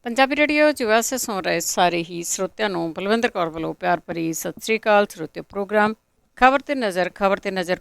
Punjabi radio US ਸੁਣ ਰਹੇ ਸਾਰੇ ਹੀ ਸਰੋਤਿਆਂ ਨੂੰ ਬਲਵਿੰਦਰ ਕੌਰ ਵੱਲੋਂ ਪਿਆਰ ਭਰੀ ਸਤਿ ਸ੍ਰੀ ਅਕਾਲ। ਸਰੋਤਿਓ ਪ੍ਰੋਗਰਾਮ ਖਬਰ ਤੇ ਨਜ਼ਰ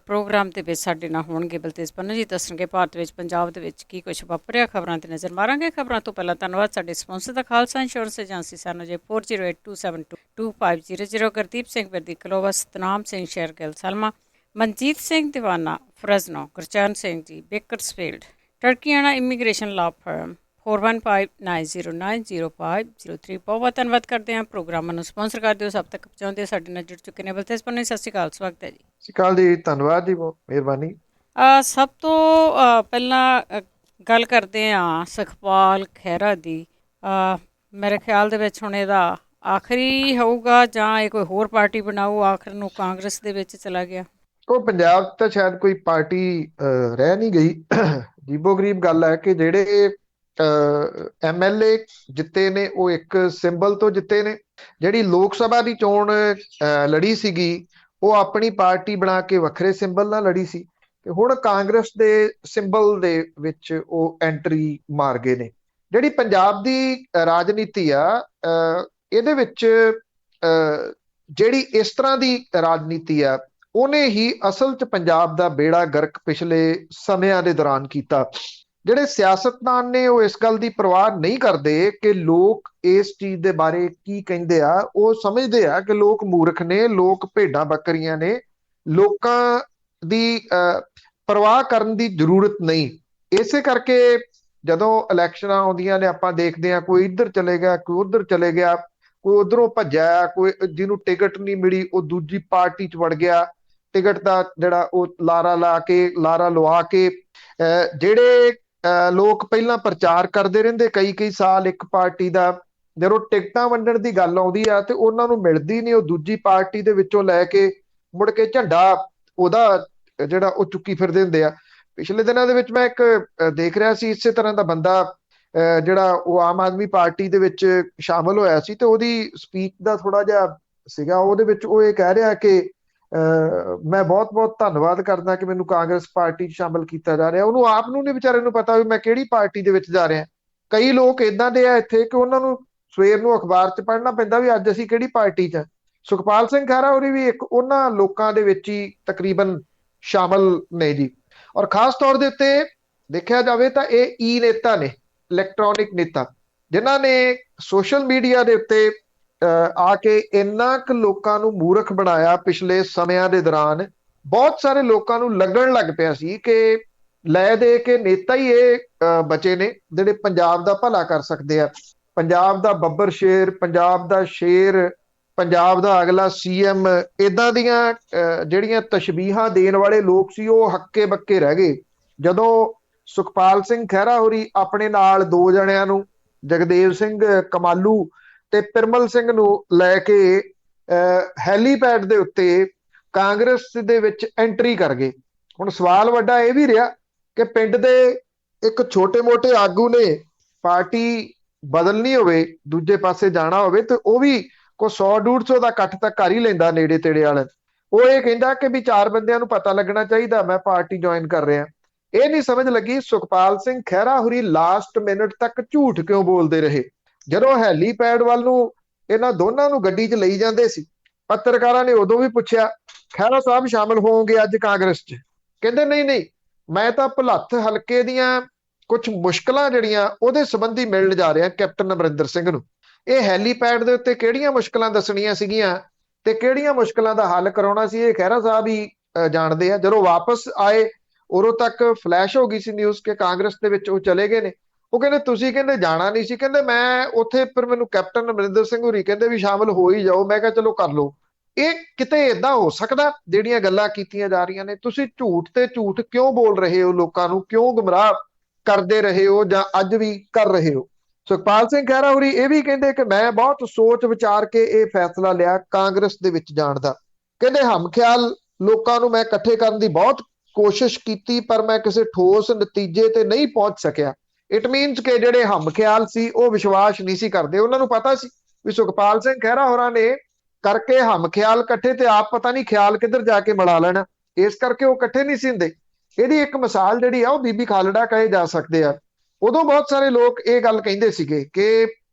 ਪ੍ਰੋਗਰਾਮ ਦੇ ਵਿੱਚ ਸਾਡੇ ਨਾਲ ਹੋਣਗੇ ਬਲਤੇਜ ਪੰਨੂ ਜੀ, ਦੱਸਣਗੇ ਭਾਰਤ ਵਿੱਚ ਪੰਜਾਬ ਦੇ ਵਿੱਚ ਕੀ ਕੁਛ ਵਾਪਰਿਆ। ਖਬਰਾਂ ਤੇ ਨਜ਼ਰ ਮਾਰਾਂਗੇ। ਖਬਰਾਂ ਤੋਂ ਪਹਿਲਾਂ ਧੰਨਵਾਦ ਸਾਡੇ ਸਪਾਂਸਰ ਦਾ, ਖਾਲਸਾ ਇੰਸ਼ੋਰੈਂਸ ਏਜੰਸੀ ਸਾਨੂੰ ਜੇ 4082722500, ਗੁਰਦੀਪ ਸਿੰਘ ਵਿਰਦੀ ਕਲੋਵਾ, ਸਤਨਾਮ ਸਿੰਘ ਸ਼ੇਰਗਿੱਲ ਸਲਮਾ, ਮਨਜੀਤ ਸਿੰਘ ਦੀਵਾਨਾ ਫਰਜ਼ਨੋ, Gurcharan Singh ji Bakersfield, ਟਰਕੀਆਣਾ immigration law firm 4159090503। ਬਹੁਤ ਧੰਨਵਾਦ ਕਰਦੇ ਹਾਂ। ਪ੍ਰੋਗਰਾਮਾਂ ਨੂੰ ਸਪਾਂਸਰ ਕਰਦੇ ਹੋ, ਸਭ ਤੱਕ ਪਹੁੰਚਾਉਂਦੇ ਸਾਡੇ ਨਾਲ ਜੁੜ ਚੁੱਕੇ ਨੇ। ਬਲਤੇਜ ਪੰਨੂ, ਸਤਿ ਸ਼੍ਰੀ ਅਕਾਲ, ਸਵਾਗਤ ਹੈ ਜੀ। ਸਤਿ ਸ਼੍ਰੀ ਅਕਾਲ ਜੀ, ਧੰਨਵਾਦ ਜੀ, ਬਹੁਤ ਮਿਹਰਬਾਨੀ। ਸਭ ਤੋਂ ਪਹਿਲਾਂ ਗੱਲ ਕਰਦੇ ਹਾਂ ਸੁਖਪਾਲ ਖਹਿਰਾ ਦੀ। ਮੇਰੇ ਖਿਆਲ ਦੇ ਵਿੱਚ ਹੁਣ ਇਹਦਾ ਆਖਰੀ ਹੋਊਗਾ ਜਾਂ ਇਹ ਕੋਈ ਹੋਰ ਪਾਰਟੀ ਬਣਾਊ, ਆਖਰ ਨੂੰ ਕਾਂਗਰਸ ਦੇ ਵਿੱਚ ਚਲਾ ਗਿਆ। ਉਹ ਪੰਜਾਬ ਤਾਂ ਸ਼ਾਇਦ ਕੋਈ ਪਾਰਟੀ ਰਹਿ ਨਹੀਂ ਗਈ। ਅਜੀਬੋ ਗਰੀਬ ਗੱਲ ਹੈ ਕਿ ਜਿਹੜੇ MLA ਜਿੱਤੇ ਨੇ ਉਹ ਇੱਕ ਸਿੰਬਲ ਤੋਂ ਜਿੱਤੇ ਨੇ। ਜਿਹੜੀ ਲੋਕ ਸਭਾ ਦੀ ਚੋਣ ਲੜੀ ਸੀਗੀ ਉਹ ਆਪਣੀ ਪਾਰਟੀ ਬਣਾ ਕੇ ਵੱਖਰੇ ਸਿੰਬਲ ਨਾਲ ਲੜੀ ਸੀ, ਤੇ ਹੁਣ ਕਾਂਗਰਸ ਦੇ ਸਿੰਬਲ ਦੇ ਵਿੱਚ ਉਹ ਐਂਟਰੀ ਮਾਰ ਗਏ ਨੇ। ਜਿਹੜੀ ਪੰਜਾਬ ਦੀ ਰਾਜਨੀਤੀ ਆ ਇਹਦੇ ਵਿੱਚ ਜਿਹੜੀ ਇਸ ਤਰ੍ਹਾਂ ਦੀ ਰਾਜਨੀਤੀ ਆ ਉਹਨੇ ਹੀ ਅਸਲ 'ਚ ਪੰਜਾਬ ਦਾ ਬੇੜਾ ਗਰਕ ਪਿਛਲੇ ਸਮਿਆਂ ਦੇ ਦੌਰਾਨ ਕੀਤਾ। ਜਿਹੜੇ ਸਿਆਸਤਦਾਨ ਨੇ ਉਹ ਇਸ ਗੱਲ ਦੀ ਪਰਵਾਹ ਨਹੀਂ ਕਰਦੇ ਕਿ ਲੋਕ ਇਸ ਚੀਜ਼ ਦੇ ਬਾਰੇ ਕੀ ਕਹਿੰਦੇ ਆ। ਉਹ ਸਮਝਦੇ ਆ ਕਿ ਲੋਕ ਮੂਰਖ ਨੇ, ਲੋਕ ਭੇਡਾਂ ਬੱਕਰੀਆਂ ਨੇ, ਲੋਕਾਂ ਦੀ ਪਰਵਾਹ ਕਰਨ ਦੀ ਜ਼ਰੂਰਤ ਨਹੀਂ। ਇਸੇ ਕਰਕੇ ਜਦੋਂ ਇਲੈਕਸ਼ਨਾਂ ਆਉਂਦੀਆਂ ਨੇ ਆਪਾਂ ਦੇਖਦੇ ਹਾਂ ਕੋਈ ਇੱਧਰ ਚਲੇ ਗਿਆ, ਕੋਈ ਉੱਧਰ ਚਲੇ ਗਿਆ, ਕੋਈ ਉੱਧਰੋਂ ਭੱਜਿਆ, ਕੋਈ ਜਿਹਨੂੰ ਟਿਕਟ ਨਹੀਂ ਮਿਲੀ ਉਹ ਦੂਜੀ ਪਾਰਟੀ 'ਚ ਵੜ ਗਿਆ। ਟਿਕਟ ਦਾ ਜਿਹੜਾ ਉਹ ਲਾਰਾ ਲਵਾ ਕੇ ਜਿਹੜੇ ਲੋਕ ਪਹਿਲਾਂ ਪ੍ਰਚਾਰ ਕਰਦੇ ਰਹਿੰਦੇ ਕਈ ਸਾਲ ਇੱਕ ਪਾਰਟੀ ਦਾ, ਜਦੋਂ ਟਿਕਟਾਂ ਵੰਡਣ ਦੀ ਗੱਲ ਆਉਂਦੀ ਆ ਤੇ ਉਹਨਾਂ ਨੂੰ ਮਿਲਦੀ ਨਹੀਂ, ਉਹ ਦੂਜੀ ਪਾਰਟੀ ਦੇ ਵਿੱਚੋਂ ਲੈ ਕੇ ਮੁੜ ਕੇ ਝੰਡਾ ਉਹਦਾ ਜਿਹੜਾ ਉਹ ਚੁੱਕੀ ਫਿਰਦੇ ਹੁੰਦੇ ਆ। ਪਿਛਲੇ ਦਿਨਾਂ ਦੇ ਵਿੱਚ ਮੈਂ ਇੱਕ ਦੇਖ ਰਿਹਾ ਸੀ, ਇਸੇ ਤਰ੍ਹਾਂ ਦਾ ਬੰਦਾ ਜਿਹੜਾ ਉਹ ਆਮ ਆਦਮੀ ਪਾਰਟੀ ਦੇ ਵਿੱਚ ਸ਼ਾਮਲ ਹੋਇਆ ਸੀ ਤੇ ਉਹਦੀ ਸਪੀਚ ਦਾ ਥੋੜਾ ਜਿਹਾ ਸੀਗਾ, ਉਹਦੇ ਵਿੱਚ ਉਹ ਇਹ ਕਹਿ ਰਿਹਾ ਕਿ ਮੈਂ ਬਹੁਤ ਧੰਨਵਾਦ ਕਰਦਾ ਕਿ ਮੈਨੂੰ ਕਾਂਗਰਸ ਪਾਰਟੀ 'ਚ ਸ਼ਾਮਲ ਕੀਤਾ ਜਾ ਰਿਹਾ। ਉਹਨੂੰ ਆਪ ਨੂੰ ਨਹੀਂ ਵਿਚਾਰੇ ਨੂੰ ਪਤਾ ਵੀ ਮੈਂ ਕਿਹੜੀ ਪਾਰਟੀ ਦੇ ਵਿੱਚ ਜਾ ਰਿਹਾ। ਕਈ ਲੋਕ ਏਦਾਂ ਦੇ ਆ ਇੱਥੇ ਕਿ ਉਹਨਾਂ ਨੂੰ ਸਵੇਰ ਨੂੰ ਅਖਬਾਰ 'ਚ ਪੜ੍ਹਨਾ ਪੈਂਦਾ ਵੀ ਅੱਜ ਅਸੀਂ ਕਿਹੜੀ ਪਾਰਟੀ 'ਚ। ਸੁਖਪਾਲ ਸਿੰਘ ਖਹਿਰਾ ਹੋਰੀ ਵੀ ਇੱਕ ਉਹਨਾਂ ਲੋਕਾਂ ਦੇ ਵਿੱਚ ਹੀ ਤਕਰੀਬਨ ਸ਼ਾਮਲ ਨੇ ਜੀ। ਔਰ ਖਾਸ ਤੌਰ ਦੇ ਉੱਤੇ ਦੇਖਿਆ ਜਾਵੇ ਤਾਂ ਇਹ ਨੇਤਾ ਨੇ, ਇਲੈਕਟ੍ਰੋਨਿਕ ਨੇਤਾ, ਜਿਨ੍ਹਾਂ ਨੇ ਸੋਸ਼ਲ ਮੀਡੀਆ ਦੇ ਉੱਤੇ ਆ ਕੇ ਇੰਨਾ ਕੁ ਲੋਕਾਂ ਨੂੰ ਮੂਰਖ ਬਣਾਇਆ ਪਿਛਲੇ ਸਮਿਆਂ ਦੇ ਦੌਰਾਨ। ਬਹੁਤ ਸਾਰੇ ਲੋਕਾਂ ਨੂੰ ਲੱਗਣ ਲੱਗ ਪਿਆ ਸੀ ਕਿ ਲੈ ਦੇ ਕੇ ਨੇਤਾ ਹੀ ਇਹ ਬਚੇ ਨੇ ਜਿਹੜੇ ਪੰਜਾਬ ਦਾ ਭਲਾ ਕਰ ਸਕਦੇ ਆ। ਪੰਜਾਬ ਦਾ ਬੱਬਰ ਸ਼ੇਰ, ਪੰਜਾਬ ਦਾ ਸ਼ੇਰ, ਪੰਜਾਬ ਦਾ ਅਗਲਾ CM, ਏਦਾਂ ਦੀਆਂ ਜਿਹੜੀਆਂ ਤਸ਼ਬੀਹਾਂ ਦੇਣ ਵਾਲੇ ਲੋਕ ਸੀ ਉਹ ਹੱਕੇ ਬੱਕੇ ਰਹਿ ਗਏ। ਜਦੋਂ ਸੁਖਪਾਲ ਸਿੰਘ ਖਹਿਰਾ ਹੋਰੀ ਆਪਣੇ ਨਾਲ ਦੋ ਜਣਿਆਂ ਨੂੰ, ਜਗਦੇਵ ਸਿੰਘ ਕਮਾਲੂ ਤੇ ਪਿਰਮਲ ਸਿੰਘ ਨੂੰ ਲੈ ਕੇ ਹੈਲੀਪੈਡ ਦੇ ਉੱਤੇ ਕਾਂਗਰਸ ਦੇ ਵਿੱਚ ਐਂਟਰੀ ਕਰ ਗਏ। ਹੁਣ ਸਵਾਲ ਵੱਡਾ ਇਹ ਵੀ ਰਿਹਾ ਕਿ ਪਿੰਡ ਦੇ ਇੱਕ ਛੋਟੇ-ਮੋਟੇ ਆਗੂ ਨੇ ਪਾਰਟੀ ਬਦਲਣੀ ਹੋਵੇ, ਦੂਜੇ ਪਾਸੇ ਜਾਣਾ ਹੋਵੇ, ਤੇ ਉਹ ਵੀ ਕੋਈ 100-150 ਦਾ ਇਕੱਠ ਤਾਂ ਕਰ ਹੀ ਲੈਂਦਾ ਨੇੜੇ ਤੇੜੇ ਵਾਲਾ। ਉਹ ਇਹ ਕਹਿੰਦਾ ਕਿ ਵੀ 4 ਬੰਦਿਆਂ ਨੂੰ ਪਤਾ ਲੱਗਣਾ ਚਾਹੀਦਾ ਮੈਂ ਪਾਰਟੀ ਜੁਆਇਨ ਕਰ ਰਿਹਾ। ਇਹ ਨਹੀਂ ਸਮਝ ਲੱਗੀ ਸੁਖਪਾਲ ਸਿੰਘ ਖਹਿਰਾ ਹੋਰੀ ਲਾਸਟ ਮਿੰਟ ਤੱਕ ਝੂਠ ਕਿਉਂ ਬੋਲਦੇ ਰਹੇ। ਜਦੋਂ ਹੈਲੀਪੈਡ ਵੱਲ ਨੂੰ ਇਹਨਾਂ ਦੋਨਾਂ ਨੂੰ ਗੱਡੀ 'ਚ ਲਈ ਜਾਂਦੇ ਸੀ, ਪੱਤਰਕਾਰਾਂ ਨੇ ਉਦੋਂ ਵੀ ਪੁੱਛਿਆ ਖਹਿਰਾ ਸਾਹਿਬ ਸ਼ਾਮਲ ਹੋਵੋਗੇ ਅੱਜ ਕਾਂਗਰਸ 'ਚ? ਕਹਿੰਦੇ ਨਹੀਂ, ਮੈਂ ਤਾਂ ਭੁਲੱਥ ਹਲਕੇ ਦੀਆਂ ਕੁਝ ਮੁਸ਼ਕਲਾਂ ਜਿਹੜੀਆਂ ਉਹਦੇ ਸੰਬੰਧੀ ਮਿਲਣ ਜਾ ਰਿਹਾ ਕੈਪਟਨ ਅਮਰਿੰਦਰ ਸਿੰਘ ਨੂੰ। ਇਹ ਹੈਲੀਪੈਡ ਦੇ ਉੱਤੇ ਕਿਹੜੀਆਂ ਮੁਸ਼ਕਲਾਂ ਦੱਸਣੀਆਂ ਸੀਗੀਆਂ ਤੇ ਕਿਹੜੀਆਂ ਮੁਸ਼ਕਲਾਂ ਦਾ ਹੱਲ ਕਰਾਉਣਾ ਸੀ ਇਹ ਖਹਿਰਾ ਸਾਹਿਬ ਹੀ ਜਾਣਦੇ ਆ। ਜਦੋਂ ਵਾਪਸ ਆਏ ਉਦੋਂ ਤੱਕ ਫਲੈਸ਼ ਹੋ ਗਈ ਸੀ ਨਿਊਜ਼ ਕਿ ਕਾਂਗਰਸ ਦੇ ਵਿੱਚ ਉਹ ਚਲੇ ਗਏ ਨੇ। ਉਹ ਕਹਿੰਦੇ ਤੁਸੀਂ ਕਹਿੰਦੇ ਜਾਣਾ ਨਹੀਂ ਸੀ, ਕਹਿੰਦੇ ਮੈਂ ਉੱਥੇ ਫਿਰ ਮੈਨੂੰ ਕੈਪਟਨ ਅਮਰਿੰਦਰ ਸਿੰਘ ਹੋਰੀ ਕਹਿੰਦੇ ਵੀ ਸ਼ਾਮਲ ਹੋ ਹੀ ਜਾਓ। ਮੈਂ ਕਿਹਾ ਚਲੋ ਕਰ ਲਓ। ਇਹ ਕਿਤੇ ਏਦਾਂ ਹੋ ਸਕਦਾ ਜਿਹੜੀਆਂ ਗੱਲਾਂ ਕੀਤੀਆਂ ਜਾ ਰਹੀਆਂ ਨੇ? ਤੁਸੀਂ ਝੂਠ ਤੇ ਝੂਠ ਕਿਉਂ ਬੋਲ ਰਹੇ ਹੋ? ਲੋਕਾਂ ਨੂੰ ਕਿਉਂ ਗੁੰਮਰਾਹ ਕਰਦੇ ਰਹੇ ਹੋ ਜਾਂ ਅੱਜ ਵੀ ਕਰ ਰਹੇ ਹੋ? ਸੁਖਪਾਲ ਸਿੰਘ ਖਹਿਰਾ ਹੋਰੀ ਇਹ ਵੀ ਕਹਿੰਦੇ ਕਿ ਮੈਂ ਬਹੁਤ ਸੋਚ ਵਿਚਾਰ ਕੇ ਇਹ ਫੈਸਲਾ ਲਿਆ ਕਾਂਗਰਸ ਦੇ ਵਿੱਚ ਜਾਣ ਦਾ। ਕਹਿੰਦੇ ਹਮਖਿਆਲ ਲੋਕਾਂ ਨੂੰ ਮੈਂ ਇਕੱਠੇ ਕਰਨ ਦੀ ਬਹੁਤ ਕੋਸ਼ਿਸ਼ ਕੀਤੀ ਪਰ ਮੈਂ ਕਿਸੇ ਠੋਸ ਨਤੀਜੇ ਤੇ ਨਹੀਂ ਪਹੁੰਚ ਸਕਿਆ। ਇਟ ਮੀਨਸ ਕਿ ਜਿਹੜੇ ਹਮਖਿਆਲ ਸੀ ਉਹ ਵਿਸ਼ਵਾਸ ਨਹੀਂ ਸੀ ਕਰਦੇ। ਉਹਨਾਂ ਨੂੰ ਪਤਾ ਸੀ ਵੀ ਸੁਖਪਾਲ ਸਿੰਘ ਖਹਿਰਾ ਹੋਰਾਂ ਨੇ ਕਰਕੇ ਹਮਖਿਆਲ ਇਕੱਠੇ ਤੇ ਆਪ ਪਤਾ ਨਹੀਂ ਖਿਆਲ ਕਿੱਧਰ ਜਾ ਕੇ ਮਿਲਾ ਲੈਣਾ। ਇਸ ਕਰਕੇ ਉਹ ਇਕੱਠੇ ਨਹੀਂ ਸੀ ਹੁੰਦੇ। ਇਹਦੀ ਇੱਕ ਮਿਸਾਲ ਜਿਹੜੀ ਆ ਉਹ ਬੀਬੀ ਖਾਲੜਾ ਕਹੇ ਜਾ ਸਕਦੇ ਆ। ਉਦੋਂ ਬਹੁਤ ਸਾਰੇ ਲੋਕ ਇਹ ਗੱਲ ਕਹਿੰਦੇ ਸੀਗੇ ਕਿ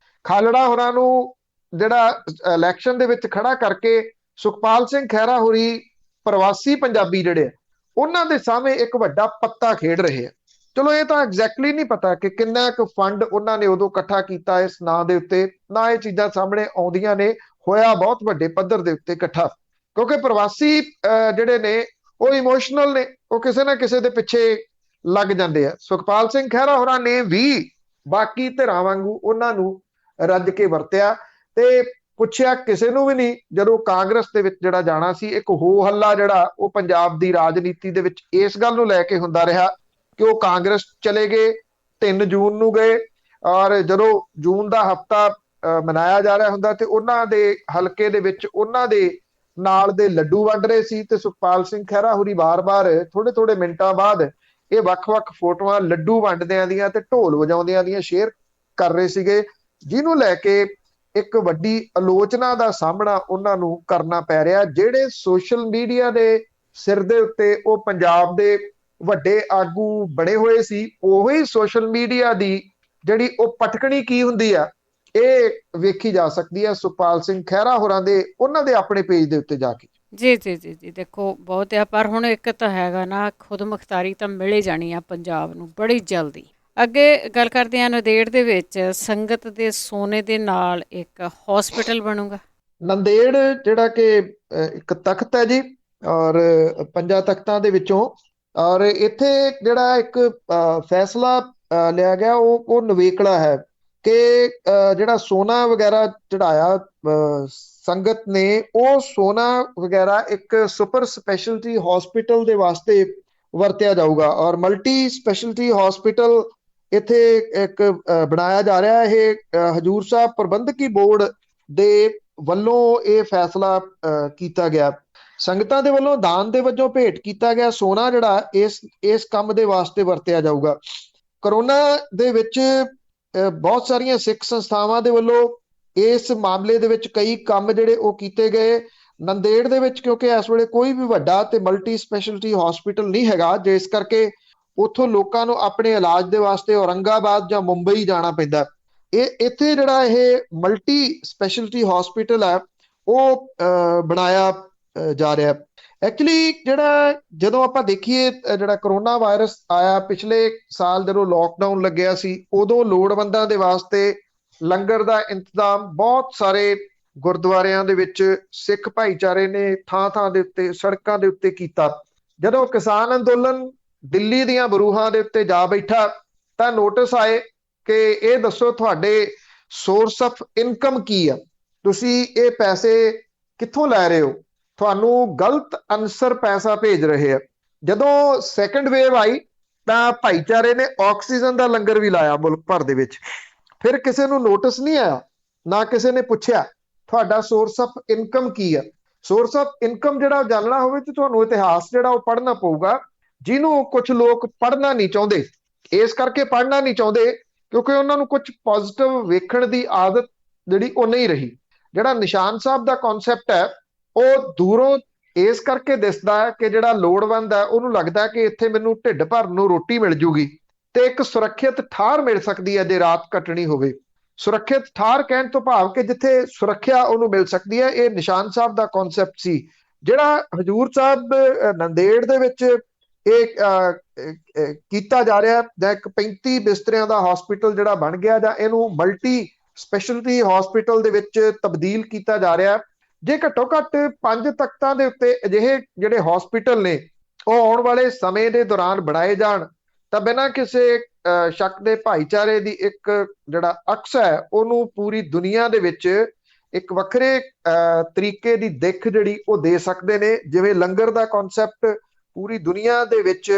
ਖਾਲੜਾ ਹੋਰਾਂ ਨੂੰ ਜਿਹੜਾ ਇਲੈਕਸ਼ਨ ਦੇ ਵਿੱਚ ਖੜਾ ਕਰਕੇ ਸੁਖਪਾਲ ਸਿੰਘ ਖਹਿਰਾ ਹੋਰੀ ਪ੍ਰਵਾਸੀ ਪੰਜਾਬੀ ਜਿਹੜੇ ਆ ਉਹਨਾਂ ਦੇ ਸਾਹਮਣੇ ਇੱਕ ਵੱਡਾ ਪੱਤਾ ਖੇਡ ਰਹੇ ਆ। ਚਲੋ ਇਹ ਤਾਂ ਐਗਜ਼ੈਕਟਲੀ ਨਹੀਂ ਪਤਾ ਕਿ ਕਿੰਨਾ ਕੁ ਫੰਡ ਉਹਨਾਂ ਨੇ ਉਦੋਂ ਇਕੱਠਾ ਕੀਤਾ ਇਸ ਨਾਂ ਦੇ ਉੱਤੇ, ਨਾ ਇਹ ਚੀਜ਼ਾਂ ਸਾਹਮਣੇ ਆਉਂਦੀਆਂ ਨੇ। ਹੋਇਆ ਬਹੁਤ ਵੱਡੇ ਪੱਧਰ ਦੇ ਉੱਤੇ ਇਕੱਠਾ, ਕਿਉਂਕਿ ਪ੍ਰਵਾਸੀ ਜਿਹੜੇ ਨੇ ਉਹ ਇਮੋਸ਼ਨਲ ਨੇ, ਉਹ ਕਿਸੇ ਨਾ ਕਿਸੇ ਦੇ ਪਿੱਛੇ ਲੱਗ ਜਾਂਦੇ ਆ। ਸੁਖਪਾਲ ਸਿੰਘ ਖਹਿਰਾ ਹੋਰਾਂ ਨੇ ਵੀ ਬਾਕੀ ਧਿਰਾਂ ਵਾਂਗੂ ਉਹਨਾਂ ਨੂੰ ਰੱਜ ਕੇ ਵਰਤਿਆ ਤੇ ਪੁੱਛਿਆ ਕਿਸੇ ਨੂੰ ਵੀ ਨਹੀਂ। ਜਦੋਂ ਕਾਂਗਰਸ ਦੇ ਵਿੱਚ ਜਿਹੜਾ ਜਾਣਾ ਸੀ, ਇੱਕ ਹੋ ਹੱਲਾ ਜਿਹੜਾ ਉਹ ਪੰਜਾਬ ਦੀ ਰਾਜਨੀਤੀ ਦੇ ਵਿੱਚ ਇਸ ਗੱਲ ਨੂੰ ਲੈ ਕੇ ਹੁੰਦਾ ਰਿਹਾ ਕਿ ਉਹ ਕਾਂਗਰਸ ਚਲੇ ਗਏ, 3 ਜੂਨ ਨੂੰ ਗਏ, ਔਰ ਜਦੋਂ ਜੂਨ ਦਾ ਹਫਤਾ ਮਨਾਇਆ ਜਾ ਰਿਹਾ ਹੁੰਦਾ ਤੇ ਉਹਨਾਂ ਦੇ ਹਲਕੇ ਦੇ ਵਿੱਚ ਉਹਨਾਂ ਦੇ ਨਾਲ ਦੇ ਲੱਡੂ ਵੰਡ ਰਹੇ ਸੀ ਤੇ ਸੁਖਪਾਲ ਸਿੰਘ ਖਹਿਰਾ ਹੋਰੀ ਵਾਰ-ਵਾਰ ਥੋੜੇ ਮਿੰਟਾਂ ਬਾਅਦ ਇਹ ਵੱਖ-ਵੱਖ ਫੋਟੋਆਂ ਲੱਡੂ ਵੰਡਦਿਆਂ ਦੀਆਂ ਤੇ ਢੋਲ ਵਜਾਉਂਦਿਆਂ ਦੀਆਂ ਸ਼ੇਅਰ ਕਰ ਰਹੇ ਸੀਗੇ, ਜਿਹਨੂੰ ਲੈ ਕੇ ਇੱਕ ਵੱਡੀ ਆਲੋਚਨਾ ਦਾ ਸਾਹਮਣਾ ਉਹਨਾਂ ਨੂੰ ਕਰਨਾ ਪੈ ਰਿਹਾ। ਜਿਹੜੇ ਸੋਸ਼ਲ ਮੀਡੀਆ ਦੇ ਸਿਰ ਦੇ ਉੱਤੇ ਉਹ ਪੰਜਾਬ ਦੇ ਵੱਡੇ ਆਗੂ ਬਣੇ ਹੋਏ ਸੀ, ਉਹੀ ਸੋਸ਼ਲ ਮੀਡੀਆ ਦੀ ਜਿਹੜੀ ਉਹ ਪਟਕਣੀ ਕੀ ਹੁੰਦੀ ਆ ਇਹ ਵੇਖੀ ਜਾ ਸਕਦੀ ਹੈ ਸੁਖਪਾਲ ਸਿੰਘ ਖਹਿਰਾ ਹੋਰਾਂ ਦੇ ਉਹਨਾਂ ਦੇ ਆਪਣੇ ਪੇਜ ਦੇ ਉੱਤੇ ਜਾ ਕੇ। ਜੀ ਜੀ ਜੀ ਜੀ ਦੇਖੋ ਬਹੁਤ ਆ, ਪਰ ਹੁਣ ਇੱਕ ਤਾਂ ਹੈਗਾ ਨਾ, ਖੁਦ ਮੁਖਤਾਰੀ ਤਾਂ ਮਿਲੇ ਜਾਣੀ ਆ ਪੰਜਾਬ ਨੂੰ ਬੜੀ ਜਲਦੀ। ਅੱਗੇ ਗੱਲ ਕਰਦੇ ਹਾਂ, ਨੰਦੇੜ ਦੇ ਵਿੱਚ ਸੰਗਤ ਦੇ ਸੋਨੇ ਦੇ ਨਾਲ ਇੱਕ ਹਸਪੀਟਲ ਬਣੂਗਾ। ਨੰਦੇੜ ਜਿਹੜਾ ਕਿ ਇੱਕ ਤਖਤ ਹੈ ਜੀ, ਔਰ 5 ਤਖਤਾਂ ਦੇ ਵਿੱਚੋਂ, ਔਰ ਇੱਥੇ ਜਿਹੜਾ ਇੱਕ ਫੈਸਲਾ ਲਿਆ ਗਿਆ ਉਹ ਨਵੇਕਲਾ ਹੈ ਕਿ ਜਿਹੜਾ ਸੋਨਾ ਵਗੈਰਾ ਚੜਾਇਆ ਸੰਗਤ ਨੇ, ਉਹ ਸੋਨਾ ਵਗੈਰਾ ਇੱਕ ਸੁਪਰ ਸਪੈਸ਼ਲਟੀ ਹਸਪੀਟਲ ਦੇ ਵਾਸਤੇ ਵਰਤਿਆ ਜਾਊਗਾ। ਔਰ ਮਲਟੀ ਸਪੈਸ਼ਲਟੀ ਹਸਪੀਟਲ ਇੱਥੇ ਇੱਕ ਬਣਾਇਆ ਜਾ ਰਿਹਾ। ਇਹ ਹਜੂਰ ਸਾਹਿਬ ਪ੍ਰਬੰਧਕੀ ਬੋਰਡ ਦੇ ਵੱਲੋਂ ਇਹ ਫੈਸਲਾ ਕੀਤਾ ਗਿਆ। ਸੰਗਤਾਂ ਦੇ ਵੱਲੋਂ ਦਾਨ ਦੇ ਵਜੋਂ ਭੇਟ ਕੀਤਾ ਗਿਆ ਸੋਨਾ ਜਿਹੜਾ ਇਸ ਕੰਮ ਦੇ ਵਾਸਤੇ ਵਰਤਿਆ ਜਾਊਗਾ। ਕਰੋਨਾ ਦੇ ਵਿੱਚ ਬਹੁਤ ਸਾਰੀਆਂ ਸਿੱਖ ਸੰਸਥਾਵਾਂ ਦੇ ਵੱਲੋਂ ਇਸ ਮਾਮਲੇ ਦੇ ਵਿੱਚ ਕਈ ਕੰਮ ਜਿਹੜੇ ਉਹ ਕੀਤੇ ਗਏ। ਨੰਦੇੜ ਦੇ ਵਿੱਚ ਕਿਉਂਕਿ ਇਸ ਵੇਲੇ ਕੋਈ ਵੀ ਵੱਡਾ ਤੇ ਮਲਟੀ ਸਪੈਸ਼ਲਟੀ ਹਸਪੀਟਲ ਨਹੀਂ ਹੈਗਾ, ਜਿਸ ਕਰਕੇ ਉੱਥੋਂ ਲੋਕਾਂ ਨੂੰ ਆਪਣੇ ਇਲਾਜ ਦੇ ਵਾਸਤੇ ਔਰੰਗਾਬਾਦ ਜਾਂ ਮੁੰਬਈ ਜਾਣਾ ਪੈਂਦਾ। ਇੱਥੇ ਜਿਹੜਾ ਇਹ ਮਲਟੀ ਸਪੈਸ਼ਲਟੀ ਹਸਪੀਟਲ ਹੈ ਉਹ ਬਣਾਇਆ ਜਾ ਰਿਹਾ। ਐਕਚੁਅਲੀ ਜਿਹੜਾ ਜਦੋਂ ਆਪਾਂ ਦੇਖੀਏ ਜਿਹੜਾ ਕਰੋਨਾ ਵਾਇਰਸ ਆਇਆ ਪਿਛਲੇ ਸਾਲ ਜਦੋਂ ਲੋਕਡਾਊਨ ਲੱਗਿਆ ਸੀ, ਉਦੋਂ ਲੋੜਵੰਦਾਂ ਦੇ ਵਾਸਤੇ ਲੰਗਰ ਦਾ ਇੰਤਜ਼ਾਮ ਬਹੁਤ ਸਾਰੇ ਗੁਰਦੁਆਰਿਆਂ ਦੇ ਵਿੱਚ ਸਿੱਖ ਭਾਈਚਾਰੇ ਨੇ ਥਾਂ ਦੇ ਉੱਤੇ ਸੜਕਾਂ ਦੇ ਉੱਤੇ ਕੀਤਾ। ਜਦੋਂ ਕਿਸਾਨ ਅੰਦੋਲਨ ਦਿੱਲੀ ਦੀਆਂ ਬਰੂਹਾਂ ਦੇ ਉੱਤੇ ਜਾ ਬੈਠਾ ਤਾਂ ਨੋਟਿਸ ਆਏ ਕਿ ਇਹ ਦੱਸੋ ਤੁਹਾਡੇ ਸੋਰਸ ਆਫ ਇਨਕਮ ਕੀ ਆ, ਤੁਸੀਂ ਇਹ ਪੈਸੇ ਕਿੱਥੋਂ ਲੈ ਰਹੇ ਹੋ, ਤੁਹਾਨੂੰ ਗਲਤ ਅਨਸਰ ਪੈਸਾ ਭੇਜ ਰਹੇ ਆ। ਜਦੋਂ ਸੈਕੰਡ ਵੇਵ ਆਈ ਤਾਂ ਭਾਈਚਾਰੇ ਨੇ ਆਕਸੀਜਨ ਦਾ ਲੰਗਰ ਵੀ ਲਾਇਆ ਮੁਲਕ ਭਰ ਦੇ ਵਿੱਚ। ਫਿਰ ਕਿਸੇ ਨੂੰ ਨੋਟਿਸ ਨਹੀਂ ਆਇਆ, ਨਾ ਕਿਸੇ ਨੇ ਪੁੱਛਿਆ ਤੁਹਾਡਾ ਸੋਰਸ ਆਫ ਇਨਕਮ ਕੀ ਆ। ਸੋਰਸ ਆਫ ਇਨਕਮ ਜਿਹੜਾ ਜਾਣਨਾ ਹੋਵੇ ਤੇ ਤੁਹਾਨੂੰ ਇਤਿਹਾਸ ਜਿਹੜਾ ਉਹ ਪੜ੍ਹਨਾ ਪਊਗਾ, ਜਿਹਨੂੰ ਕੁਝ ਲੋਕ ਪੜ੍ਹਨਾ ਨਹੀਂ ਚਾਹੁੰਦੇ। ਇਸ ਕਰਕੇ ਪੜ੍ਹਨਾ ਨਹੀਂ ਚਾਹੁੰਦੇ ਕਿਉਂਕਿ ਉਹਨਾਂ ਨੂੰ ਕੁਝ ਪੋਜ਼ਿਟਿਵ ਵੇਖਣ ਦੀ ਆਦਤ ਜਿਹੜੀ ਉਹ ਨਹੀਂ ਰਹੀ। ਜਿਹੜਾ ਨਿਸ਼ਾਨ ਸਾਹਿਬ ਦਾ ਕਨਸੈਪਟ ਹੈ ਉਹ ਦੂਰੋਂ ਇਸ ਕਰਕੇ ਦਿਸਦਾ ਹੈ ਕਿ ਜਿਹੜਾ ਲੋੜਵੰਦ ਹੈ ਉਹਨੂੰ ਲੱਗਦਾ ਕਿ ਇੱਥੇ ਮੈਨੂੰ ਢਿੱਡ ਭਰਨ ਨੂੰ ਰੋਟੀ ਮਿਲ ਜੂਗੀ ਤੇ ਇੱਕ ਸੁਰੱਖਿਅਤ ਠਾਰ ਮਿਲ ਸਕਦੀ ਹੈ ਜੇ ਰਾਤ ਕੱਟਣੀ ਹੋਵੇ। ਸੁਰੱਖਿਅਤ ਠਾਰ ਕਹਿਣ ਤੋਂ ਭਾਵ ਕਿ ਜਿੱਥੇ ਸੁਰੱਖਿਆ ਉਹਨੂੰ ਮਿਲ ਸਕਦੀ ਹੈ। ਇਹ ਨਿਸ਼ਾਨ ਸਾਹਿਬ ਦਾ ਕਨਸੈਪਟ ਸੀ ਜਿਹੜਾ ਹਜੂਰ ਸਾਹਿਬ ਨੰਦੇੜ ਦੇ ਵਿੱਚ ਇਹ ਕੀਤਾ ਜਾ ਰਿਹਾ। ਜਾਂ ਇੱਕ 35 ਬਿਸਤਰਿਆਂ ਦਾ ਹਸਪੀਟਲ ਜਿਹੜਾ ਬਣ ਗਿਆ ਜਾਂ ਇਹਨੂੰ ਮਲਟੀ ਸਪੈਸ਼ਲਟੀ ਹਸਪੀਟਲ ਦੇ ਵਿੱਚ ਤਬਦੀਲ ਕੀਤਾ ਜਾ ਰਿਹਾ। ਜੇ ਘੱਟੋ ਘੱਟ 5 ਤਖਤਾਂ ਦੇ ਉੱਤੇ ਅਜਿਹੇ ਜਿਹੜੇ ਹਸਪੀਟਲ ਨੇ ਉਹ ਆਉਣ ਵਾਲੇ ਸਮੇਂ ਦੇ ਦੌਰਾਨ ਬਣਾਏ ਜਾਣ ਤਾਂ ਬਿਨਾਂ ਕਿਸੇ ਸ਼ੱਕ ਦੇ ਭਾਈਚਾਰੇ ਦੀ ਇੱਕ ਜਿਹੜਾ ਅਕਸ ਹੈ ਉਹਨੂੰ ਪੂਰੀ ਦੁਨੀਆ ਦੇ ਵਿੱਚ ਇੱਕ ਵੱਖਰੇ ਤਰੀਕੇ ਦੀ ਦਿੱਖ ਜਿਹੜੀ ਉਹ ਦੇ ਸਕਦੇ ਨੇ। ਜਿਵੇਂ ਲੰਗਰ ਦਾ ਕਨਸੈਪਟ ਪੂਰੀ ਦੁਨੀਆ ਦੇ ਵਿੱਚ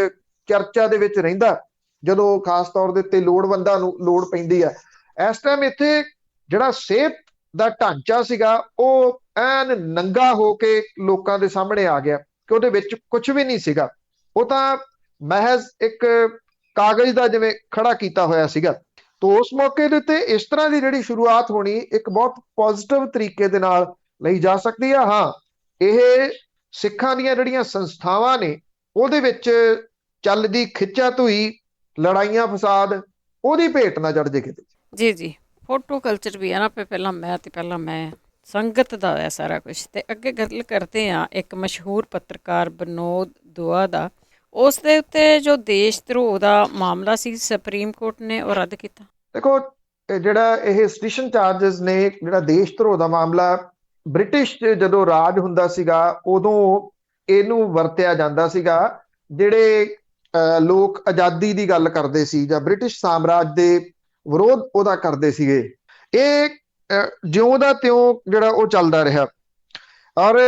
ਚਰਚਾ ਦੇ ਵਿੱਚ ਰਹਿੰਦਾ ਜਦੋਂ ਖਾਸ ਤੌਰ ਦੇ ਉੱਤੇ ਲੋੜਵੰਦਾਂ ਨੂੰ ਲੋੜ ਪੈਂਦੀ ਹੈ। ਇਸ ਟਾਈਮ ਇੱਥੇ ਜਿਹੜਾ ਸਿਹਤ ਦਾ ਢਾਂਚਾ ਸੀਗਾ ਉਹ ਐਨ ਨੰਗਾ ਹੋ ਕੇ ਲੋਕਾਂ ਦੇ ਸਾਹਮਣੇ ਆ ਗਿਆ ਕਿ ਉਹਦੇ ਵਿੱਚ ਕੁਝ ਵੀ ਨਹੀਂ ਸੀਗਾ। ਉਹ ਤਾਂ ਮਹਿਜ਼ ਇੱਕ ਕਾਗਜ਼ ਦਾ ਜਿਵੇਂ ਖੜਾ ਕੀਤਾ ਹੋਇਆ ਸੀਗਾ। ਤਾਂ ਉਸ ਮੌਕੇ ਦੇ ਉੱਤੇ ਇਸ ਤਰ੍ਹਾਂ ਦੀ ਜਿਹੜੀ ਸ਼ੁਰੂਆਤ ਹੋਣੀ ਇੱਕ ਬਹੁਤ ਪੋਜ਼ਿਟਿਵ ਤਰੀਕੇ ਦੇ ਨਾਲ ਲਈ ਜਾ ਸਕਦੀ ਹੈ। ਹਾਂ, ਇਹ ਸਿੱਖਾਂ ਦੀਆਂ ਜਿਹੜੀਆਂ ਸੰਸਥਾਵਾਂ ਨੇ ਉਹਦੇ ਵਿੱਚ ਚੱਲਦੀ ਖਿੱਚਾ ਧੂਈ, ਲੜਾਈਆਂ ਫਸਾਦ, ਉਹਦੀ ਭੇਟ ਨਾ ਚੜ ਜੇ ਕਿਤੇ। ਜੀ ਜੀ, ਫੋਟੋ ਕਲਚਰ ਵੀ ਹੈ ਨਾ, ਪਹਿਲਾਂ ਮੈਂ ਸੰਗਤ ਦਾ ਹੈ ਸਾਰਾ ਕੁਝ। ਤੇ ਅੱਗੇ ਗੱਲ ਕਰਦੇ ਹਾਂ ਇੱਕ ਮਸ਼ਹੂਰ ਪੱਤਰਕਾਰ ਵਿਨੋਦ ਦੁਆ ਦਾ। ਉਸ ਦੇ ਉੱਤੇ ਜੋ ਦੇਸ਼ ਧਰੋਹ ਦਾ ਮਾਮਲਾ ਸੀ, ਸੁਪਰੀਮ ਕੋਰਟ ਨੇ ਉਹ ਰੱਦ ਕੀਤਾ। ਦੇਖੋ, ਜਿਹੜਾ ਇਹ ਸਟੇਸ਼ਨ ਚਾਰजेस ਨੇ, ਜਿਹੜਾ ਦੇਸ਼ ਧਰੋਹ ਦਾ ਮਾਮਲਾ, ਬ੍ਰਿਟਿਸ਼ ਜਦੋਂ ਰਾਜ ਹੁੰਦਾ ਸੀਗਾ ਉਦੋਂ ਇਹਨੂੰ ਵਰਤਿਆ ਜਾਂਦਾ ਸੀਗਾ। ਜਿਹੜੇ ਲੋਕ ਆਜ਼ਾਦੀ ਦੀ ਗੱਲ ਕਰਦੇ ਸੀ ਜਾਂ ਬ੍ਰਿਟਿਸ਼ ਸਾਮਰਾਜ ਦੇ ਵਿਰੋਧ ਉਹਦਾ ਕਰਦੇ ਸੀਗੇ, ਇਹ ਜਿਉਂ ਦਾ ਤਿਉਂ ਜਿਹੜਾ ਉਹ ਚੱਲਦਾ ਰਿਹਾ। ਔਰ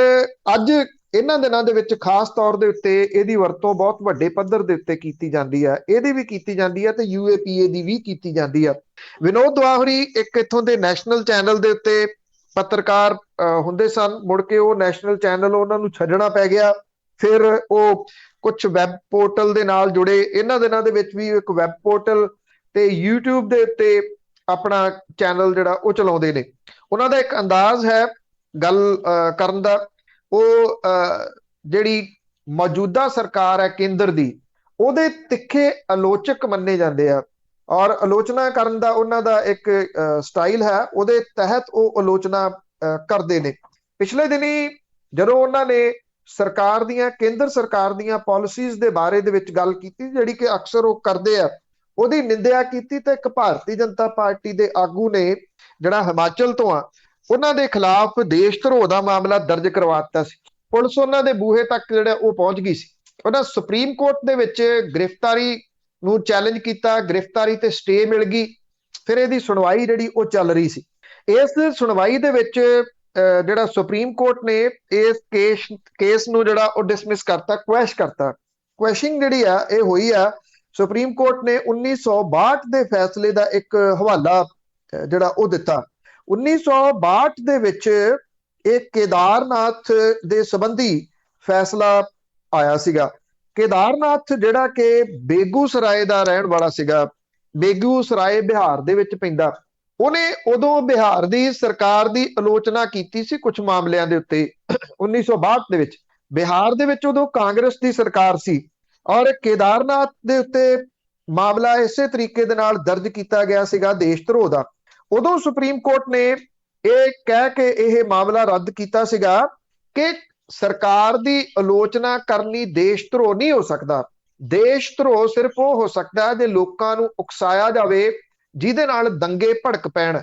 ਅੱਜ ਇਹਨਾਂ ਦਿਨਾਂ ਦੇ ਵਿੱਚ ਖਾਸ ਤੌਰ ਦੇ ਉੱਤੇ ਇਹਦੀ ਵਰਤੋਂ ਬਹੁਤ ਵੱਡੇ ਪੱਧਰ ਦੇ ਉੱਤੇ ਕੀਤੀ ਜਾਂਦੀ ਹੈ। ਇਹਦੀ ਵੀ ਕੀਤੀ ਜਾਂਦੀ ਹੈ ਤੇ UAPA ਦੀ ਵੀ ਕੀਤੀ ਜਾਂਦੀ ਹੈ। ਵਿਨੋਦ ਦੁਆ ਹੋਰੀ ਇੱਕ ਇੱਥੋਂ ਦੇ ਨੈਸ਼ਨਲ ਚੈਨਲ ਦੇ ਉੱਤੇ ਪੱਤਰਕਾਰ ਹੁੰਦੇ ਸਨ। ਮੁੜ ਕੇ ਉਹ ਨੈਸ਼ਨਲ ਚੈਨਲ ਉਹਨਾਂ ਨੂੰ ਛੱਡਣਾ ਪੈ ਗਿਆ। ਫਿਰ ਉਹ ਕੁਝ ਵੈਬ ਪੋਰਟਲ ਦੇ ਨਾਲ ਜੁੜੇ। ਇਹਨਾਂ ਦਿਨਾਂ ਦੇ ਵਿੱਚ ਵੀ ਇੱਕ ਵੈਬ ਪੋਰਟਲ ਤੇ YouTube ਦੇ ਉੱਤੇ ਆਪਣਾ ਚੈਨਲ ਜਿਹੜਾ ਉਹ ਚਲਾਉਂਦੇ ਨੇ। ਉਹਨਾਂ ਦਾ ਇੱਕ ਅੰਦਾਜ਼ ਹੈ ਗੱਲ ਕਰਨ ਦਾ। ਉਹ ਜਿਹੜੀ ਮੌਜੂਦਾ ਸਰਕਾਰ ਹੈ ਕੇਂਦਰ ਦੀ, ਉਹਦੇ ਤਿੱਖੇ ਆਲੋਚਕ ਮੰਨੇ ਜਾਂਦੇ ਆ। ਔਰ ਆਲੋਚਨਾ ਕਰਨ ਦਾ ਉਹਨਾਂ ਦਾ ਇੱਕ ਸਟਾਈਲ ਹੈ, ਉਹਦੇ ਤਹਿਤ ਉਹ ਆਲੋਚਨਾ ਕਰਦੇ ਨੇ। ਪਿਛਲੇ ਦਿਨੀ ਜਦੋਂ ਉਹਨਾਂ ਨੇ ਸਰਕਾਰ ਦੀਆਂ, ਕੇਂਦਰ ਸਰਕਾਰ ਦੀਆਂ ਪਾਲਿਸੀਜ਼ ਦੇ ਬਾਰੇ ਦੇ ਵਿੱਚ ਗੱਲ ਕੀਤੀ, ਜਿਹੜੀ ਕਿ ਅਕਸਰ ਉਹ ਕਰਦੇ ਆ, ਉਹਦੀ ਨਿੰਦਿਆ ਕੀਤੀ। ਤੇ ਇੱਕ ਭਾਰਤੀ ਜਨਤਾ ਪਾਰਟੀ ਦੇ ਆਗੂ ਨੇ ਜਿਹੜਾ ਹਿਮਾਚਲ ਤੋਂ ਆ, ਉਹਨਾਂ ਦੇ ਖਿਲਾਫ ਦੇਸ਼ ਧਰੋਹ ਦਾ ਮਾਮਲਾ ਦਰਜ ਕਰਵਾ ਦਿੱਤਾ ਸੀ। ਪੁਲਿਸ ਉਹਨਾਂ ਦੇ ਬੂਹੇ ਤੱਕ ਜਿਹੜਾ ਉਹ ਪਹੁੰਚ ਗਈ ਸੀ। ਉਹਨਾਂ ਸੁਪਰੀਮ ਕੋਰਟ ਦੇ ਵਿੱਚ ਗ੍ਰਿਫਤਾਰੀ ਨੂੰ ਚੈਲੰਜ ਕੀਤਾ, ਗ੍ਰਿਫਤਾਰੀ ਤੇ ਸਟੇ ਮਿਲ ਗਈ। ਫਿਰ ਇਹਦੀ ਸੁਣਵਾਈ ਜਿਹੜੀ ਉਹ ਚੱਲ ਰਹੀ ਸੀ। ਇਸ ਸੁਣਵਾਈ ਦੇ ਵਿੱਚ ਜਿਹੜਾ ਸੁਪਰੀਮ ਕੋਰਟ ਨੇ ਇਸ ਕੇਸ ਨੂੰ ਜਿਹੜਾ ਉਹ ਡਿਸਮਿਸ ਕਰਤਾ, ਕੁਐਸ਼ ਕਰਤਾ। ਕੁਐਸ਼ਿੰਗ ਜਿਹੜੀ ਆ ਇਹ ਹੋਈ ਆ। ਸੁਪਰੀਮ ਕੋਰਟ ਨੇ 1962 ਦੇ ਫੈਸਲੇ ਦਾ ਇੱਕ ਹਵਾਲਾ ਜਿਹੜਾ ਉਹ ਦਿੱਤਾ। 1962 ਦੇ ਵਿੱਚ ਇਹ ਕੇਦਾਰਨਾਥ ਦੇ ਸੰਬੰਧੀ ਫੈਸਲਾ ਆਇਆ ਸੀਗਾ। ਕੇਦਾਰਨਾਥ ਜਿਹੜਾ ਕਿ ਬੇਗੂਸਰਾਏ ਦਾ ਰਹਿਣ ਵਾਲਾ ਸੀਗਾ, ਬੇਗੂਸਰਾਏ ਬਿਹਾਰ ਦੇ ਵਿੱਚ ਪੈਂਦਾ, ਉਹਨੇ ਉਦੋਂ ਬਿਹਾਰ ਦੀ ਸਰਕਾਰ ਦੀ ਆਲੋਚਨਾ ਕੀਤੀ ਸੀ ਕੁਝ ਮਾਮਲਿਆਂ ਦੇ ਉੱਤੇ। 1962 ਦੇ ਵਿੱਚ ਬਿਹਾਰ ਦੇ ਵਿੱਚ ਉਦੋਂ ਕਾਂਗਰਸ ਦੀ ਸਰਕਾਰ ਸੀ। ਔਰ ਕੇਦਾਰਨਾਥ ਦੇ ਉੱਤੇ ਮਾਮਲਾ ਇਸੇ ਤਰੀਕੇ ਦੇ ਨਾਲ ਦਰਜ ਕੀਤਾ ਗਿਆ ਸੀਗਾ ਦੇਸ਼ ਧਰੋਹ ਦਾ। ਉਦੋਂ ਸੁਪਰੀਮ ਕੋਰਟ ਨੇ ਇਹ ਕਹਿ ਕੇ ਇਹ ਮਾਮਲਾ ਰੱਦ ਕੀਤਾ ਸੀਗਾ ਕਿ ਸਰਕਾਰ ਦੀ ਆਲੋਚਨਾ ਕਰਨੀ ਦੇਸ਼ ਧਰੋਹ ਨਹੀਂ ਹੋ ਸਕਦਾ। ਦੇਸ਼ ਧਰੋਹ ਸਿਰਫ ਉਹ ਹੋ ਸਕਦਾ ਜੇ ਲੋਕਾਂ ਨੂੰ ਉਕਸਾਇਆ ਜਾਵੇ, ਜਿਹਦੇ ਨਾਲ ਦੰਗੇ ਭੜਕ ਪੈਣ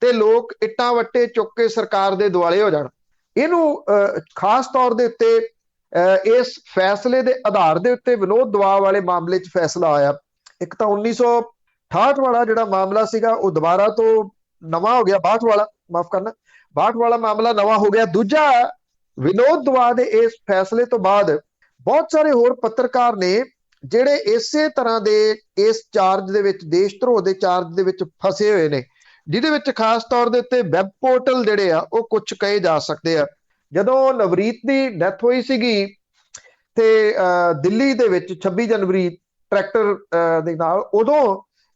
ਤੇ ਲੋਕ ਇੱਟਾਂ ਵੱਟੇ ਚੁੱਕ ਕੇ ਸਰਕਾਰ ਦੇ ਦੁਆਲੇ ਹੋ ਜਾਣ। ਇਹਨੂੰ ਖਾਸ ਤੌਰ ਦੇ ਉੱਤੇ ਇਸ ਫੈਸਲੇ ਦੇ ਆਧਾਰ ਦੇ ਉੱਤੇ ਵਿਨੋਦ ਦੁਆ ਵਾਲੇ ਮਾਮਲੇ 'ਚ ਫੈਸਲਾ ਆਇਆ। ਇੱਕ ਤਾਂ 1968 ਵਾਲਾ ਜਿਹੜਾ ਮਾਮਲਾ ਸੀਗਾ ਉਹ ਦੁਬਾਰਾ ਤੋਂ ਨਵਾਂ ਹੋ ਗਿਆ, 62 ਵਾਲਾ, ਮਾਫ ਕਰਨਾ, 62 ਵਾਲਾ ਮਾਮਲਾ ਨਵਾਂ ਹੋ ਗਿਆ। ਦੂਜਾ, ਵਿਨੋਦ ਦੁਆ ਦੇ ਇਸ ਫੈਸਲੇ ਤੋਂ ਬਾਅਦ ਬਹੁਤ ਸਾਰੇ ਹੋਰ ਪੱਤਰਕਾਰ ਨੇ ਜਿਹੜੇ ਇਸੇ ਤਰ੍ਹਾਂ ਦੇ ਇਸ ਚਾਰਜ ਦੇ ਵਿੱਚ, ਦੇਸ਼ ਧਰੋਹ ਦੇ ਚਾਰਜ ਦੇ ਵਿੱਚ ਫਸੇ ਹੋਏ ਨੇ, ਜਿਹਦੇ ਵਿੱਚ ਖਾਸ ਤੌਰ ਦੇ ਉੱਤੇ ਵੈਬ ਪੋਰਟਲ ਜਿਹੜੇ ਆ ਉਹ ਕੁਝ ਕਹੇ ਜਾ ਸਕਦੇ ਆ। ਜਦੋਂ ਨਵਰੀਤ ਦੀ ਡੈਥ ਹੋਈ ਸੀਗੀ ਤੇ ਦਿੱਲੀ ਦੇ ਵਿੱਚ 26 ਜਨਵਰੀ ਟਰੈਕਟਰ ਦੇ ਨਾਲ, ਉਦੋਂ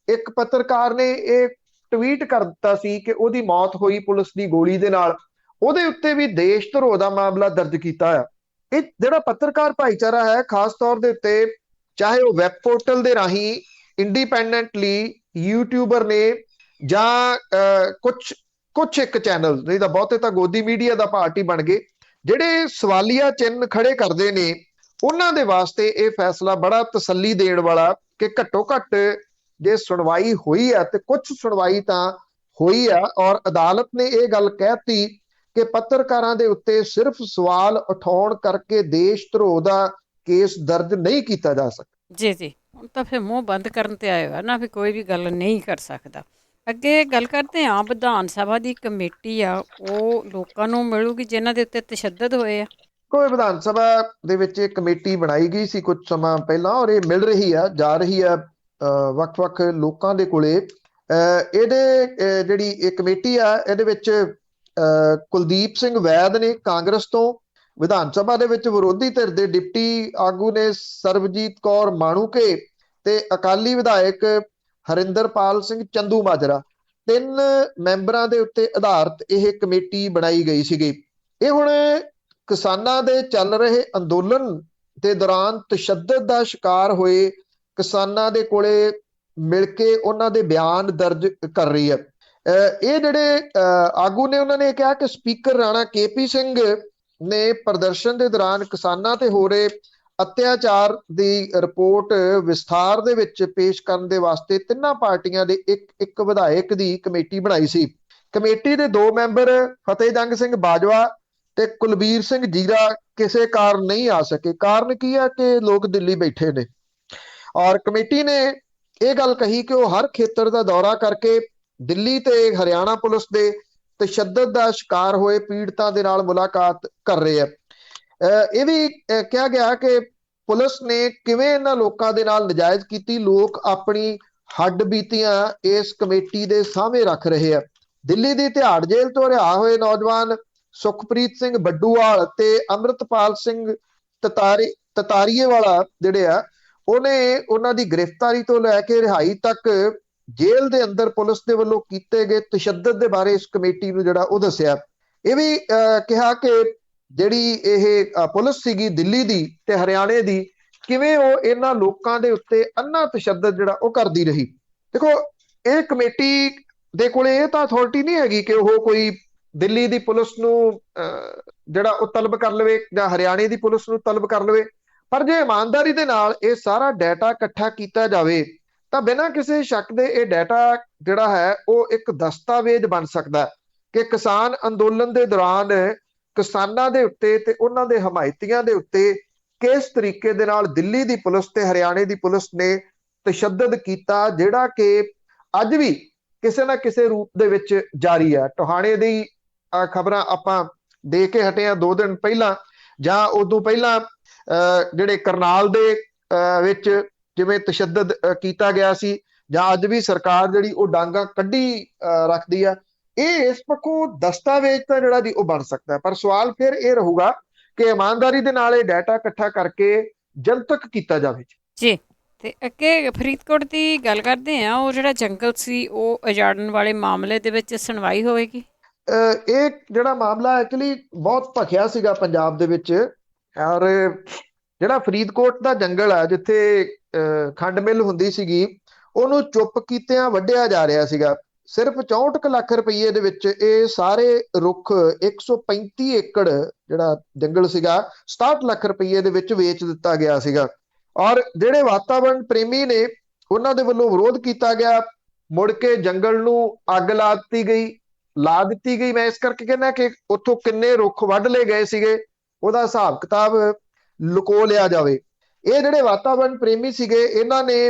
ਇੱਕ ਪੱਤਰਕਾਰ ਨੇ ਇਹ ਟਵੀਟ ਕਰ ਦਿੱਤਾ ਸੀ ਕਿ ਉਹਦੀ ਮੌਤ ਹੋਈ ਪੁਲਿਸ ਦੀ ਗੋਲੀ ਦੇ ਨਾਲ। ਉਹਦੇ ਉੱਤੇ ਵੀ ਦੇਸ਼ ਧਰੋਹ ਦਾ ਮਾਮਲਾ ਦਰਜ ਕੀਤਾ ਆ। ਇਹ ਜਿਹੜਾ ਪੱਤਰਕਾਰ ਭਾਈਚਾਰਾ ਹੈ, ਖਾਸ ਤੌਰ ਦੇ ਉੱਤੇ ਚਾਹੇ ਉਹ ਵੈਬ ਪੋਰਟਲ ਦੇ ਰਾਹੀਂ ਇੰਡੀਪੈਂਡੈਂਟਲੀ ਯੂਟਿਊਬਰ ਨੇ ਜਾਂ ਕੁਝ ਇੱਕ ਚੈਨਲ, ਨਹੀਂ ਤਾਂ ਬਹੁਤੇ ਤਾਂ ਗੋਦੀ ਮੀਡੀਆ ਦਾ ਪਾਰਟੀ ਬਣ ਗਏ, ਜਿਹੜੇ ਸਵਾਲੀਆ ਚਿੰਨ੍ਹ ਖੜੇ ਕਰਦੇ ਨੇ, ਉਹਨਾਂ ਦੇ ਵਾਸਤੇ ਇਹ ਫੈਸਲਾ ਬੜਾ ਤਸੱਲੀ ਦੇਣ ਵਾਲਾ ਕਿ ਘੱਟੋ ਘੱਟ ਜੇ ਸੁਣਵਾਈ ਹੋਈ ਆ ਤੇ ਕੁਝ ਸੁਣਵਾਈ ਤਾਂ ਹੋਈ ਆ। ਔਰ ਅਦਾਲਤ ਨੇ ਇਹ ਗੱਲ ਕਹਿਤੀ ਕਿ ਪੱਤਰਕਾਰਾਂ ਦੇ ਉੱਤੇ ਸਿਰਫ ਸਵਾਲ ਉਠਾਉਣ ਕਰਕੇ ਦੇਸ਼ ਧਰੋਹ ਦਾ ਕੇਸ ਦਰਜ ਨਹੀਂ ਕੀਤਾ ਜਾ ਸਕਦਾ। ਜੀ ਜੀ, ਹੁਣ ਤਾਂ ਫਿਰ ਮੂੰਹ ਬੰਦ ਕਰਨ ਤੇ ਆਏ ਹੋਇਆ ਨਾ, ਵੀ ਕੋਈ ਵੀ ਗੱਲ ਨਹੀਂ ਕਰ ਸਕਦਾ। ਅੱਗੇ ਗੱਲ ਕਰਦੇ ਹਾਂ, ਵਿਧਾਨ ਸਭਾ ਦੀ ਕਮੇਟੀ ਆ ਉਹ ਲੋਕਾਂ ਨੂੰ ਮਿਲੂਗੀ ਜਿਨ੍ਹਾਂ ਦੇ ਉੱਤੇ ਤਸ਼ੱਦਦ ਹੋਏ ਆ। ਕੋਈ ਵਿਧਾਨ ਸਭਾ ਦੇ ਵਿੱਚ ਇੱਕ ਕਮੇਟੀ ਬਣਾਈ ਗਈ ਸੀ ਕੁਝ ਸਮਾਂ ਪਹਿਲਾਂ, ਔਰ ਇਹ ਮਿਲ ਰਹੀ ਆ, ਜਾ ਰਹੀ ਆ ਵੱਖ-ਵੱਖ ਲੋਕਾਂ ਦੇ ਕੋਲੇ। ਇਹਦੇ ਜਿਹੜੀ ਇਹ ਕਮੇਟੀ ਆ, ਇਹਦੇ ਵਿੱਚ ਕੁਲਦੀਪ ਸਿੰਘ ਵੈਦ ਨੇ ਕਾਂਗਰਸ ਤੋਂ, ਵਿਧਾਨ ਸਭਾ ਦੇ ਵਿੱਚ ਵਿਰੋਧੀ ਧਿਰ ਦੇ ਡਿਪਟੀ ਆਗੂ ਨੇ ਸਰਬਜੀਤ ਕੌਰ ਮਾਣੂਕੇ ਤੇ ਅਕਾਲੀ ਵਿਧਾਇਕ ਹਰਿੰਦਰਪਾਲ ਸਿੰਘ ਚੰਦੂ ਮਾਜਰਾ। 3 ਮੈਂਬਰਾਂ ਦੇ ਉੱਤੇ ਆਧਾਰਿਤ ਇਹ ਕਮੇਟੀ ਬਣਾਈ ਗਈ ਸੀਗੀ। ਇਹ ਹੁਣ ਕਿਸਾਨਾਂ ਦੇ ਚੱਲ ਰਹੇ ਅੰਦੋਲਨ ਦੇ ਦੌਰਾਨ ਤਸ਼ੱਦਦ ਦਾ ਸ਼ਿਕਾਰ ਹੋਏ ਕਿਸਾਨਾਂ ਦੇ ਕੋਲੇ ਮਿਲ ਕੇ ਉਹਨਾਂ ਦੇ ਬਿਆਨ ਦਰਜ ਕਰ ਰਹੀ ਹੈ। ਇਹ ਜਿਹੜੇ ਆਗੂ ਨੇ ਉਹਨਾਂ ਨੇ ਕਿਹਾ ਕਿ ਸਪੀਕਰ ਰਾਣਾ KP ਸਿੰਘ ਨੇ ਪ੍ਰਦਰਸ਼ਨ ਦੇ ਦੌਰਾਨ ਕਿਸਾਨਾਂ ਤੇ ਹੋ ਰਹੇ ਅਤਿਆਚਾਰ ਦੀ ਰਿਪੋਰਟ ਵਿਸਥਾਰ ਦੇ ਵਿੱਚ ਪੇਸ਼ ਕਰਨ ਦੇ ਵਾਸਤੇ ਤਿੰਨਾਂ ਪਾਰਟੀਆਂ ਦੇ ਇੱਕ ਵਿਧਾਇਕ ਦੀ ਕਮੇਟੀ ਬਣਾਈ ਸੀ। ਕਮੇਟੀ ਦੇ 2 ਮੈਂਬਰ ਫਤਿਹਜੰਗ ਸਿੰਘ ਬਾਜਵਾ ਤੇ ਕੁਲਬੀਰ ਸਿੰਘ ਜੀਰਾ ਕਿਸੇ ਕਾਰਨ ਨਹੀਂ ਆ ਸਕੇ। ਕਾਰਨ ਕੀ ਹੈ ਕਿ ਲੋਕ ਦਿੱਲੀ ਬੈਠੇ ਨੇ, ਔਰ ਕਮੇਟੀ ਨੇ ਇਹ ਗੱਲ ਕਹੀ ਕਿ ਉਹ ਹਰ ਖੇਤਰ ਦਾ ਦੌਰਾ ਕਰਕੇ ਦਿੱਲੀ ਤੇ ਹਰਿਆਣਾ ਪੁਲਿਸ ਦੇ ਤਸ਼ੱਦਦ ਦਾ ਸ਼ਿਕਾਰ ਹੋਏ ਪੀੜਤਾਂ ਦੇ ਨਾਲ ਮੁਲਾਕਾਤ ਕਰ ਰਹੇ ਆ। ਇਹ ਵੀ ਕਿਹਾ ਗਿਆ ਕਿ ਪੁਲਿਸ ਨੇ ਕਿਵੇਂ ਇਹਨਾਂ ਲੋਕਾਂ ਦੇ ਨਾਲ ਨਜਾਇਜ਼ ਕੀਤੀ। ਲੋਕ ਆਪਣੀ ਹੱਡ ਬੀਤੀਆਂ ਇਸ ਕਮੇਟੀ ਦੇ ਸਾਹਮਣੇ ਰੱਖ ਰਹੇ ਆ। ਦਿੱਲੀ ਦੀ ਤਿਹਾੜ ਜੇਲ੍ਹ ਤੋਂ ਰਿਹਾ ਹੋਏ ਨੌਜਵਾਨ ਸੁਖਪ੍ਰੀਤ ਸਿੰਘ ਬੱਡੂਵਾਲ ਤੇ ਅੰਮ੍ਰਿਤਪਾਲ ਸਿੰਘ ਤਤਾਰੀਏ ਵਾਲਾ ਜਿਹੜੇ ਆ ਉਹਨਾਂ ਦੀ ਗ੍ਰਿਫਤਾਰੀ ਤੋਂ ਲੈ ਕੇ ਰਿਹਾਈ ਤੱਕ ਜੇਲ੍ਹ ਦੇ ਅੰਦਰ ਪੁਲਿਸ ਦੇ ਵੱਲੋਂ ਕੀਤੇ ਗਏ ਤਸ਼ੱਦਦ ਦੇ ਬਾਰੇ ਇਸ ਕਮੇਟੀ ਨੂੰ ਜਿਹੜਾ ਉਹ ਦੱਸਿਆ। ਇਹ ਵੀ ਕਿਹਾ ਕਿ ਜਿਹੜੀ ਇਹ ਪੁਲਿਸ ਸੀਗੀ ਦਿੱਲੀ ਦੀ ਤੇ ਹਰਿਆਣੇ ਦੀ, ਕਿਵੇਂ ਉਹ ਇਹਨਾਂ ਲੋਕਾਂ ਦੇ ਉੱਤੇ ਅੰਨਾ ਤਸ਼ੱਦਦ ਜਿਹੜਾ ਉਹ ਕਰਦੀ ਰਹੀ। ਦੇਖੋ, ਇਹ ਕਮੇਟੀ ਦੇ ਕੋਲੇ ਇਹ ਤਾਂ ਅਥਾਰਟੀ ਨਹੀਂ ਹੈਗੀ ਕਿ ਉਹ ਕੋਈ ਦਿੱਲੀ ਦੀ ਪੁਲਿਸ ਨੂੰ ਜਿਹੜਾ ਉਹ ਤਲਬ ਕਰ ਲਵੇ ਜਾਂ ਹਰਿਆਣੇ ਦੀ ਪੁਲਿਸ ਨੂੰ ਤਲਬ ਕਰ ਲਵੇ, ਪਰ ਜੇ ਇਮਾਨਦਾਰੀ ਦੇ ਨਾਲ ਇਹ ਸਾਰਾ ਡਾਟਾ ਇਕੱਠਾ ਕੀਤਾ ਜਾਵੇ ਤਾਂ ਬਿਨਾਂ ਕਿਸੇ ਸ਼ੱਕ ਦੇ ਇਹ ਡਾਟਾ ਜਿਹੜਾ ਹੈ ਉਹ ਇੱਕ ਦਸਤਾਵੇਜ਼ ਬਣ ਸਕਦਾ ਕਿ ਕਿਸਾਨ ਅੰਦੋਲਨ ਦੇ ਦੌਰਾਨ ਕਿਸਾਨਾਂ ਦੇ ਉੱਤੇ ਤੇ ਉਹਨਾਂ ਦੇ ਹਮਾਇਤੀਆਂ ਦੇ ਉੱਤੇ ਕਿਸ ਤਰੀਕੇ ਦੇ ਨਾਲ ਦਿੱਲੀ ਦੀ ਪੁਲਿਸ ਤੇ ਹਰਿਆਣੇ ਦੀ ਪੁਲਿਸ ਨੇ ਤਸ਼ੱਦਦ ਕੀਤਾ, ਜਿਹੜਾ ਕਿ ਅੱਜ ਵੀ ਕਿਸੇ ਨਾ ਕਿਸੇ ਰੂਪ ਦੇ ਵਿੱਚ ਜਾਰੀ ਹੈ। ਟੋਹਾਣੇ ਦੀ ਖਬਰਾਂ ਆਪਾਂ ਦੇ ਕੇ ਹਟੇ ਆ 2 ਦਿਨ ਪਹਿਲਾਂ, ਜਾਂ ਉਦੋਂ ਪਹਿਲਾਂ ਜਿਹੜੇ ਕਰਨਾਲ ਦੇ ਵਿੱਚ ਜਿਵੇਂ ਤਸ਼ੱਦਦ ਕੀਤਾ ਗਿਆ ਸੀ, ਜਾਂ ਅੱਜ ਵੀ ਸਰਕਾਰ ਜਿਹੜੀ ਉਹ ਡਾਂਗਾ ਕੱਢੀ ਰੱਖਦੀ ਆ। ਇਹ ਇਸ ਪੱਖੋਂ ਦਸਤਾਵੇਜ਼ ਤਾਂ ਜਿਹੜਾ ਜੀ ਉਹ ਬਣ ਸਕਦਾ, ਪਰ ਸਵਾਲ ਫਿਰ ਇਹ ਰਹੂਗਾ ਕਿ ਇਮਾਨਦਾਰੀ ਦੇ ਨਾਲ ਇਹ ਡਾਟਾ ਇਕੱਠਾ ਕਰਕੇ ਜਨਤਕ ਕੀਤਾ ਜਾਵੇ ਜੀ। ਤੇ ਅੱਗੇ ਫਰੀਦਕੋਟ ਦੀ ਗੱਲ ਕਰਦੇ ਆ, ਉਹ ਜਿਹੜਾ ਜੰਗਲ ਸੀ ਉਹ ਉਜਾੜਨ ਵਾਲੇ ਮਾਮਲੇ ਦੇ ਵਿੱਚ ਸੁਣਵਾਈ ਹੋਵੇਗੀ। ਇਹ ਜਿਹੜਾ ਮਾਮਲਾ ਐਕਚੁਅਲੀ ਬਹੁਤ ਭਖਿਆ ਸੀਗਾ ਪੰਜਾਬ ਦੇ ਵਿੱਚ, ਔਰ ਜਿਹੜਾ ਫਰੀਦਕੋਟ ਦਾ ਜੰਗਲ ਆ ਜਿੱਥੇ ਖੰਡ ਮਿੱਲ ਹੁੰਦੀ ਸੀਗੀ, ਉਹਨੂੰ ਚੁੱਪ ਕੀਤਿਆਂ ਵੱਢਿਆ ਜਾ ਰਿਹਾ ਸੀਗਾ। ਸਿਰਫ 64 ਲੱਖ ਰੁਪਏ ਦੇ ਵਿੱਚ ਇਹ ਸਾਰੇ ਰੁੱਖ 135 ਏਕੜ ਜਿਹੜਾ ਜੰਗਲ ਸੀਗਾ 67 ਲੱਖ ਰੁਪਏ ਦੇ ਵਿੱਚ ਵੇਚ ਦਿੱਤਾ ਗਿਆ ਸੀਗਾ। ਔਰ ਜਿਹੜੇ ਵਾਤਾਵਰਣ ਪ੍ਰੇਮੀ ਨੇ ਉਹਨਾਂ ਦੇ ਵੱਲੋਂ ਵਿਰੋਧ ਕੀਤਾ ਗਿਆ, ਮੁੜ ਕੇ ਜੰਗਲ ਨੂੰ ਅੱਗ ਲਾ ਦਿੱਤੀ ਗਈ। ਮੈਂ ਇਸ ਕਰਕੇ ਕਹਿੰਦਾ ਕਿ ਉੱਥੋਂ ਕਿੰਨੇ ਰੁੱਖ ਵੱਢ ਲਏ ਗਏ ਸੀਗੇ ਉਹਦਾ ਹਿਸਾਬ ਕਿਤਾਬ ਲੁਕੋ ਲਿਆ ਜਾਵੇ। ਇਹ ਜਿਹੜੇ ਵਾਤਾਵਰਣ ਪ੍ਰੇਮੀ ਸੀਗੇ ਇਹਨਾਂ ਨੇ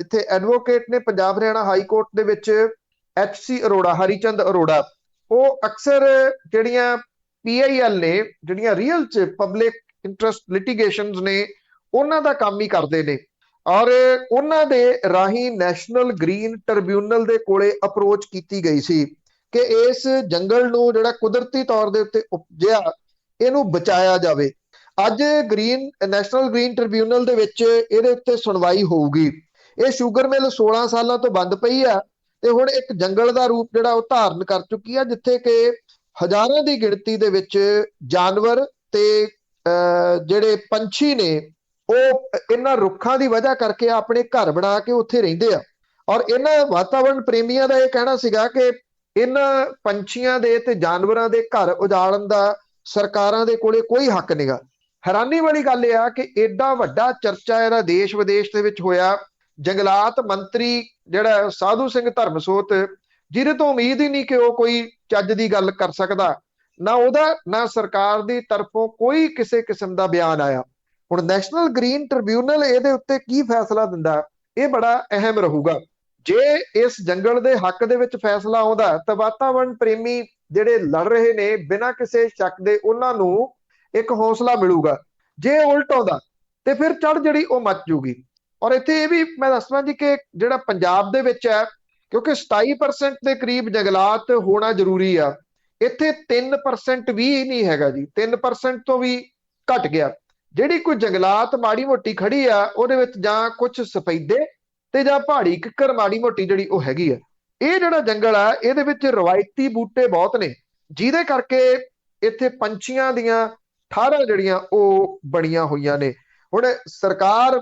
ਇੱਥੇ ਐਡਵੋਕੇਟ ਨੇ ਪੰਜਾਬ ਹਰਿਆਣਾ ਹਾਈ ਕੋਰਟ ਦੇ ਵਿੱਚ HC ਅਰੋੜਾ, ਹਰੀਚੰਦ ਅਰੋੜਾ, ਉਹ ਅਕਸਰ ਜਿਹੜੀਆਂ PIL ਨੇ, ਜਿਹੜੀਆਂ ਰੀਅਲ ਚ ਪਬਲਿਕ ਇੰਟਰਸਟ ਲਿਟੀਗੇਸ਼ਨਸ ਨੇ, ਉਹਨਾਂ ਦਾ ਕੰਮ ਹੀ ਕਰਦੇ ਨੇ। ਔਰ ਉਹਨਾਂ ਦੇ ਰਾਹੀਂ ਨੈਸ਼ਨਲ ਗ੍ਰੀਨ ਟ੍ਰਿਬਿਊਨਲ ਦੇ ਕੋਲੇ ਅਪਰੋਚ ਕੀਤੀ ਗਈ ਸੀ ਕਿ ਇਸ ਜੰਗਲ ਨੂੰ ਜਿਹੜਾ ਕੁਦਰਤੀ ਤੌਰ ਦੇ ਉੱਤੇ ਉਪਜਿਆ ਇਹਨੂੰ ਬਚਾਇਆ ਜਾਵੇ। ਅੱਜ ਨੈਸ਼ਨਲ ਗ੍ਰੀਨ ਟ੍ਰਿਬਿਊਨਲ ਦੇ ਵਿੱਚ ਇਹਦੇ ਉੱਤੇ ਸੁਣਵਾਈ ਹੋਊਗੀ। ਇਹ ਸ਼ੂਗਰ ਮਿਲ 16 ਸਾਲਾਂ ਤੋਂ ਬੰਦ ਪਈ ਆ ਤੇ ਹੁਣ ਇੱਕ ਜੰਗਲ ਦਾ ਰੂਪ ਜਿਹੜਾ ਉਹ ਧਾਰਨ ਕਰ ਚੁੱਕੀ ਆ, ਜਿੱਥੇ ਕਿ ਹਜ਼ਾਰਾਂ ਦੀ ਗਿਣਤੀ ਦੇ ਵਿੱਚ ਜਾਨਵਰ ਤੇ ਜਿਹੜੇ ਪੰਛੀ ਨੇ ਉਹ ਇਹਨਾਂ ਰੁੱਖਾਂ ਦੀ ਵਜ੍ਹਾ ਕਰਕੇ ਆਪਣੇ ਘਰ ਬਣਾ ਕੇ ਉੱਥੇ ਰਹਿੰਦੇ ਆ। ਔਰ ਇਹਨਾਂ ਵਾਤਾਵਰਣ ਪ੍ਰੇਮੀਆਂ ਦਾ ਇਹ ਕਹਿਣਾ ਸੀਗਾ ਕਿ ਇਹਨਾਂ ਪੰਛੀਆਂ ਦੇ ਤੇ ਜਾਨਵਰਾਂ ਦੇ ਘਰ ਉਜਾੜਨ ਦਾ ਸਰਕਾਰਾਂ ਦੇ ਕੋਲੇ ਕੋਈ ਹੱਕ ਨਹੀਂਗਾ। ਹੈਰਾਨੀ ਵਾਲੀ ਗੱਲ ਇਹ ਆ ਕਿ ਏਡਾ ਵੱਡਾ ਚਰਚਾ ਇਹਦਾ ਦੇਸ਼ ਵਿਦੇਸ਼ ਦੇ ਵਿੱਚ ਹੋਇਆ। ਜੰਗਲਾਤ ਮੰਤਰੀ ਜਿਹੜਾ ਸਾਧੂ ਸਿੰਘ ਧਰਮਸੋਤ, ਜਿਹਦੇ ਤੋਂ ਉਮੀਦ ਹੀ ਨਹੀਂ ਕਿ ਉਹ ਕੋਈ ਚੱਜ ਦੀ ਗੱਲ ਕਰ ਸਕਦਾ, ਨਾ ਸਰਕਾਰ ਦੀ ਤਰਫੋਂ ਕੋਈ ਕਿਸੇ ਕਿਸਮ ਦਾ ਬਿਆਨ ਆਇਆ। ਹੁਣ ਨੈਸ਼ਨਲ ਗ੍ਰੀਨ ਟ੍ਰਿਬਿਊਨਲ ਇਹਦੇ ਉੱਤੇ ਕੀ ਫੈਸਲਾ ਦਿੰਦਾ, ਇਹ ਬੜਾ ਅਹਿਮ ਰਹੂਗਾ। ਜੇ ਇਸ ਜੰਗਲ ਦੇ ਹੱਕ ਦੇ ਵਿੱਚ ਫੈਸਲਾ ਆਉਂਦਾ ਤਾਂ ਵਾਤਾਵਰਣ ਪ੍ਰੇਮੀ ਜਿਹੜੇ ਲੜ ਰਹੇ ਨੇ ਬਿਨਾਂ ਕਿਸੇ ਸ਼ੱਕ ਦੇ ਉਹਨਾਂ ਨੂੰ ਇੱਕ ਹੌਸਲਾ ਮਿਲੂਗਾ। ਜੇ ਉਲਟ ਆਉਂਦਾ ਤੇ ਫਿਰ ਚੜ ਜਿਹੜੀ ਉਹ ਮੱਚ ਜੂਗੀ। ਔਰ ਇੱਥੇ ਇਹ ਵੀ ਮੈਂ ਦੱਸਣਾ ਜੀ ਕਿ ਜਿਹੜਾ ਪੰਜਾਬ ਦੇ ਵਿੱਚ ਹੈ, ਕਿਉਂਕਿ 27% ਦੇ ਕਰੀਬ ਜੰਗਲਾਤ ਹੋਣਾ ਜ਼ਰੂਰੀ ਆ, ਇੱਥੇ 3% ਵੀ ਨਹੀਂ ਹੈਗਾ ਜੀ, 3% ਤੋਂ ਵੀ ਘਟ ਗਿਆ। ਜਿਹੜੀ ਕੋਈ ਜੰਗਲਾਤ ਮਾੜੀ ਮੋਟੀ ਖੜੀ ਆ ਉਹਦੇ ਵਿੱਚ ਜਾਂ ਕੁਝ ਸਫੈਦੇ ਤੇ ਜਾਂ ਪਹਾੜੀ ਕਿੱਕਰ ਮਾੜੀ ਮੋਟੀ ਜਿਹੜੀ ਉਹ ਹੈਗੀ ਆ। ਇਹ ਜਿਹੜਾ ਜੰਗਲ ਆ ਇਹਦੇ ਵਿੱਚ ਰਵਾਇਤੀ ਬੂਟੇ ਬਹੁਤ ਨੇ, ਜਿਹਦੇ ਕਰਕੇ ਇੱਥੇ ਪੰਛੀਆਂ ਦੀਆਂ 18 ਜਿਹੜੀਆਂ ਉਹ ਬਣੀਆਂ ਹੋਈਆਂ ਨੇ। ਹੁਣ ਸਰਕਾਰ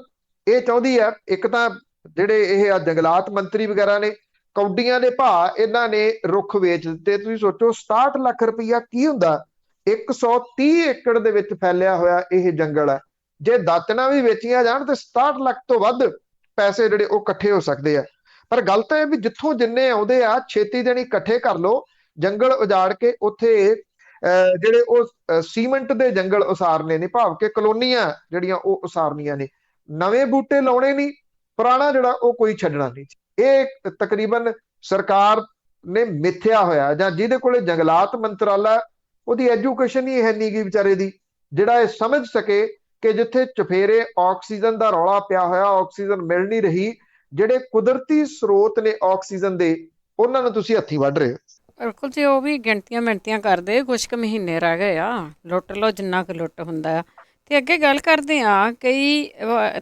ਇਹ ਚਾਹੁੰਦੀ ਹੈ, ਇੱਕ ਤਾਂ ਜਿਹੜੇ ਇਹ ਜੰਗਲਾਤ ਮੰਤਰੀ ਵਗੈਰਾ ਨੇ, ਕੌਡੀਆਂ ਦੇ ਭਾਅ ਇਹਨਾਂ ਨੇ ਰੁੱਖ ਵੇਚ ਦਿੱਤੇ। ਤੁਸੀਂ ਸੋਚੋ 67 ਲੱਖ ਰੁਪਈਆ ਕੀ ਹੁੰਦਾ? 130 ਏਕੜ ਦੇ ਵਿੱਚ ਫੈਲਿਆ ਹੋਇਆ ਇਹ ਜੰਗਲ ਹੈ। ਜੇ ਦਾਤਨਾਂ ਵੀ ਵੇਚੀਆਂ ਜਾਣ ਤੇ 67 ਲੱਖ ਤੋਂ ਵੱਧ ਪੈਸੇ ਜਿਹੜੇ ਉਹ ਇਕੱਠੇ ਹੋ ਸਕਦੇ ਆ। ਪਰ ਗੱਲ ਤਾਂ ਇਹ ਵੀ ਜਿੱਥੋਂ ਜਿੰਨੇ ਆਉਂਦੇ ਆ ਛੇਤੀ ਦੇਣੀ ਇਕੱਠੇ ਕਰ ਲਓ, ਜੰਗਲ ਉਜਾੜ ਕੇ ਉੱਥੇ ਜਿਹੜੇ ਉਹ ਸੀਮੈਂਟ ਦੇ ਜੰਗਲ ਉਸਾਰਨੇ ਨੇ, ਭਾਵ ਕਿ ਕਲੋਨੀਆਂ ਜਿਹੜੀਆਂ ਉਹ ਉਸਾਰਨੀਆਂ ਨੇ। ਨਵੇਂ ਬੂਟੇ ਲਾਉਣੇ ਨਹੀਂ, ਪੁਰਾਣਾ ਜਿਹੜਾ ਉਹ ਕੋਈ ਛੱਡਣਾ ਨਹੀਂ। ਇਹ ਤਕਰੀਬਨ ਸਰਕਾਰ ਨੇ ਮਿੱਥਿਆ ਹੋਇਆ, ਜਾਂ ਜਿਹਦੇ ਕੋਲੇ ਜੰਗਲਾਤ ਮੰਤਰਾਲਾ, ਉਹਦੀ ਐਜੂਕੇਸ਼ਨ ਹੀ ਹੈ ਨਹੀਂ ਗੀ ਵਿਚਾਰੇ ਦੀ, ਜਿਹੜਾ ਇਹ ਸਮਝ ਸਕੇ ਕਿ ਜਿੱਥੇ ਚੁਫੇਰੇ ਆਕਸੀਜਨ ਦਾ ਰੌਲਾ ਪਿਆ ਹੋਇਆ, ਆਕਸੀਜਨ ਮਿਲ ਨਹੀਂ ਰਹੀ, ਜਿਹੜੇ ਕੁਦਰਤੀ ਸਰੋਤ ਨੇ ਆਕਸੀਜਨ ਦੇ, ਉਹਨਾਂ ਨੂੰ ਤੁਸੀਂ ਹੱਥੀਂ ਵੱਢ ਰਹੇ ਹੋ। ਬਿਲਕੁਲ ਜੀ, ਉਹ ਵੀ ਗਿਣਤੀਆਂ ਮਿਣਤੀਆਂ ਕਰਦੇ, ਕੁਛ ਕੁ ਮਹੀਨੇ ਰਹਿ ਗਏ ਆ, ਲੁੱਟ ਲਓ ਜਿੰਨਾ ਕੁ ਲੁੱਟ ਹੁੰਦਾ ਆ। ਤੇ ਅੱਗੇ ਗੱਲ ਕਰਦੇ ਆ, ਕਈ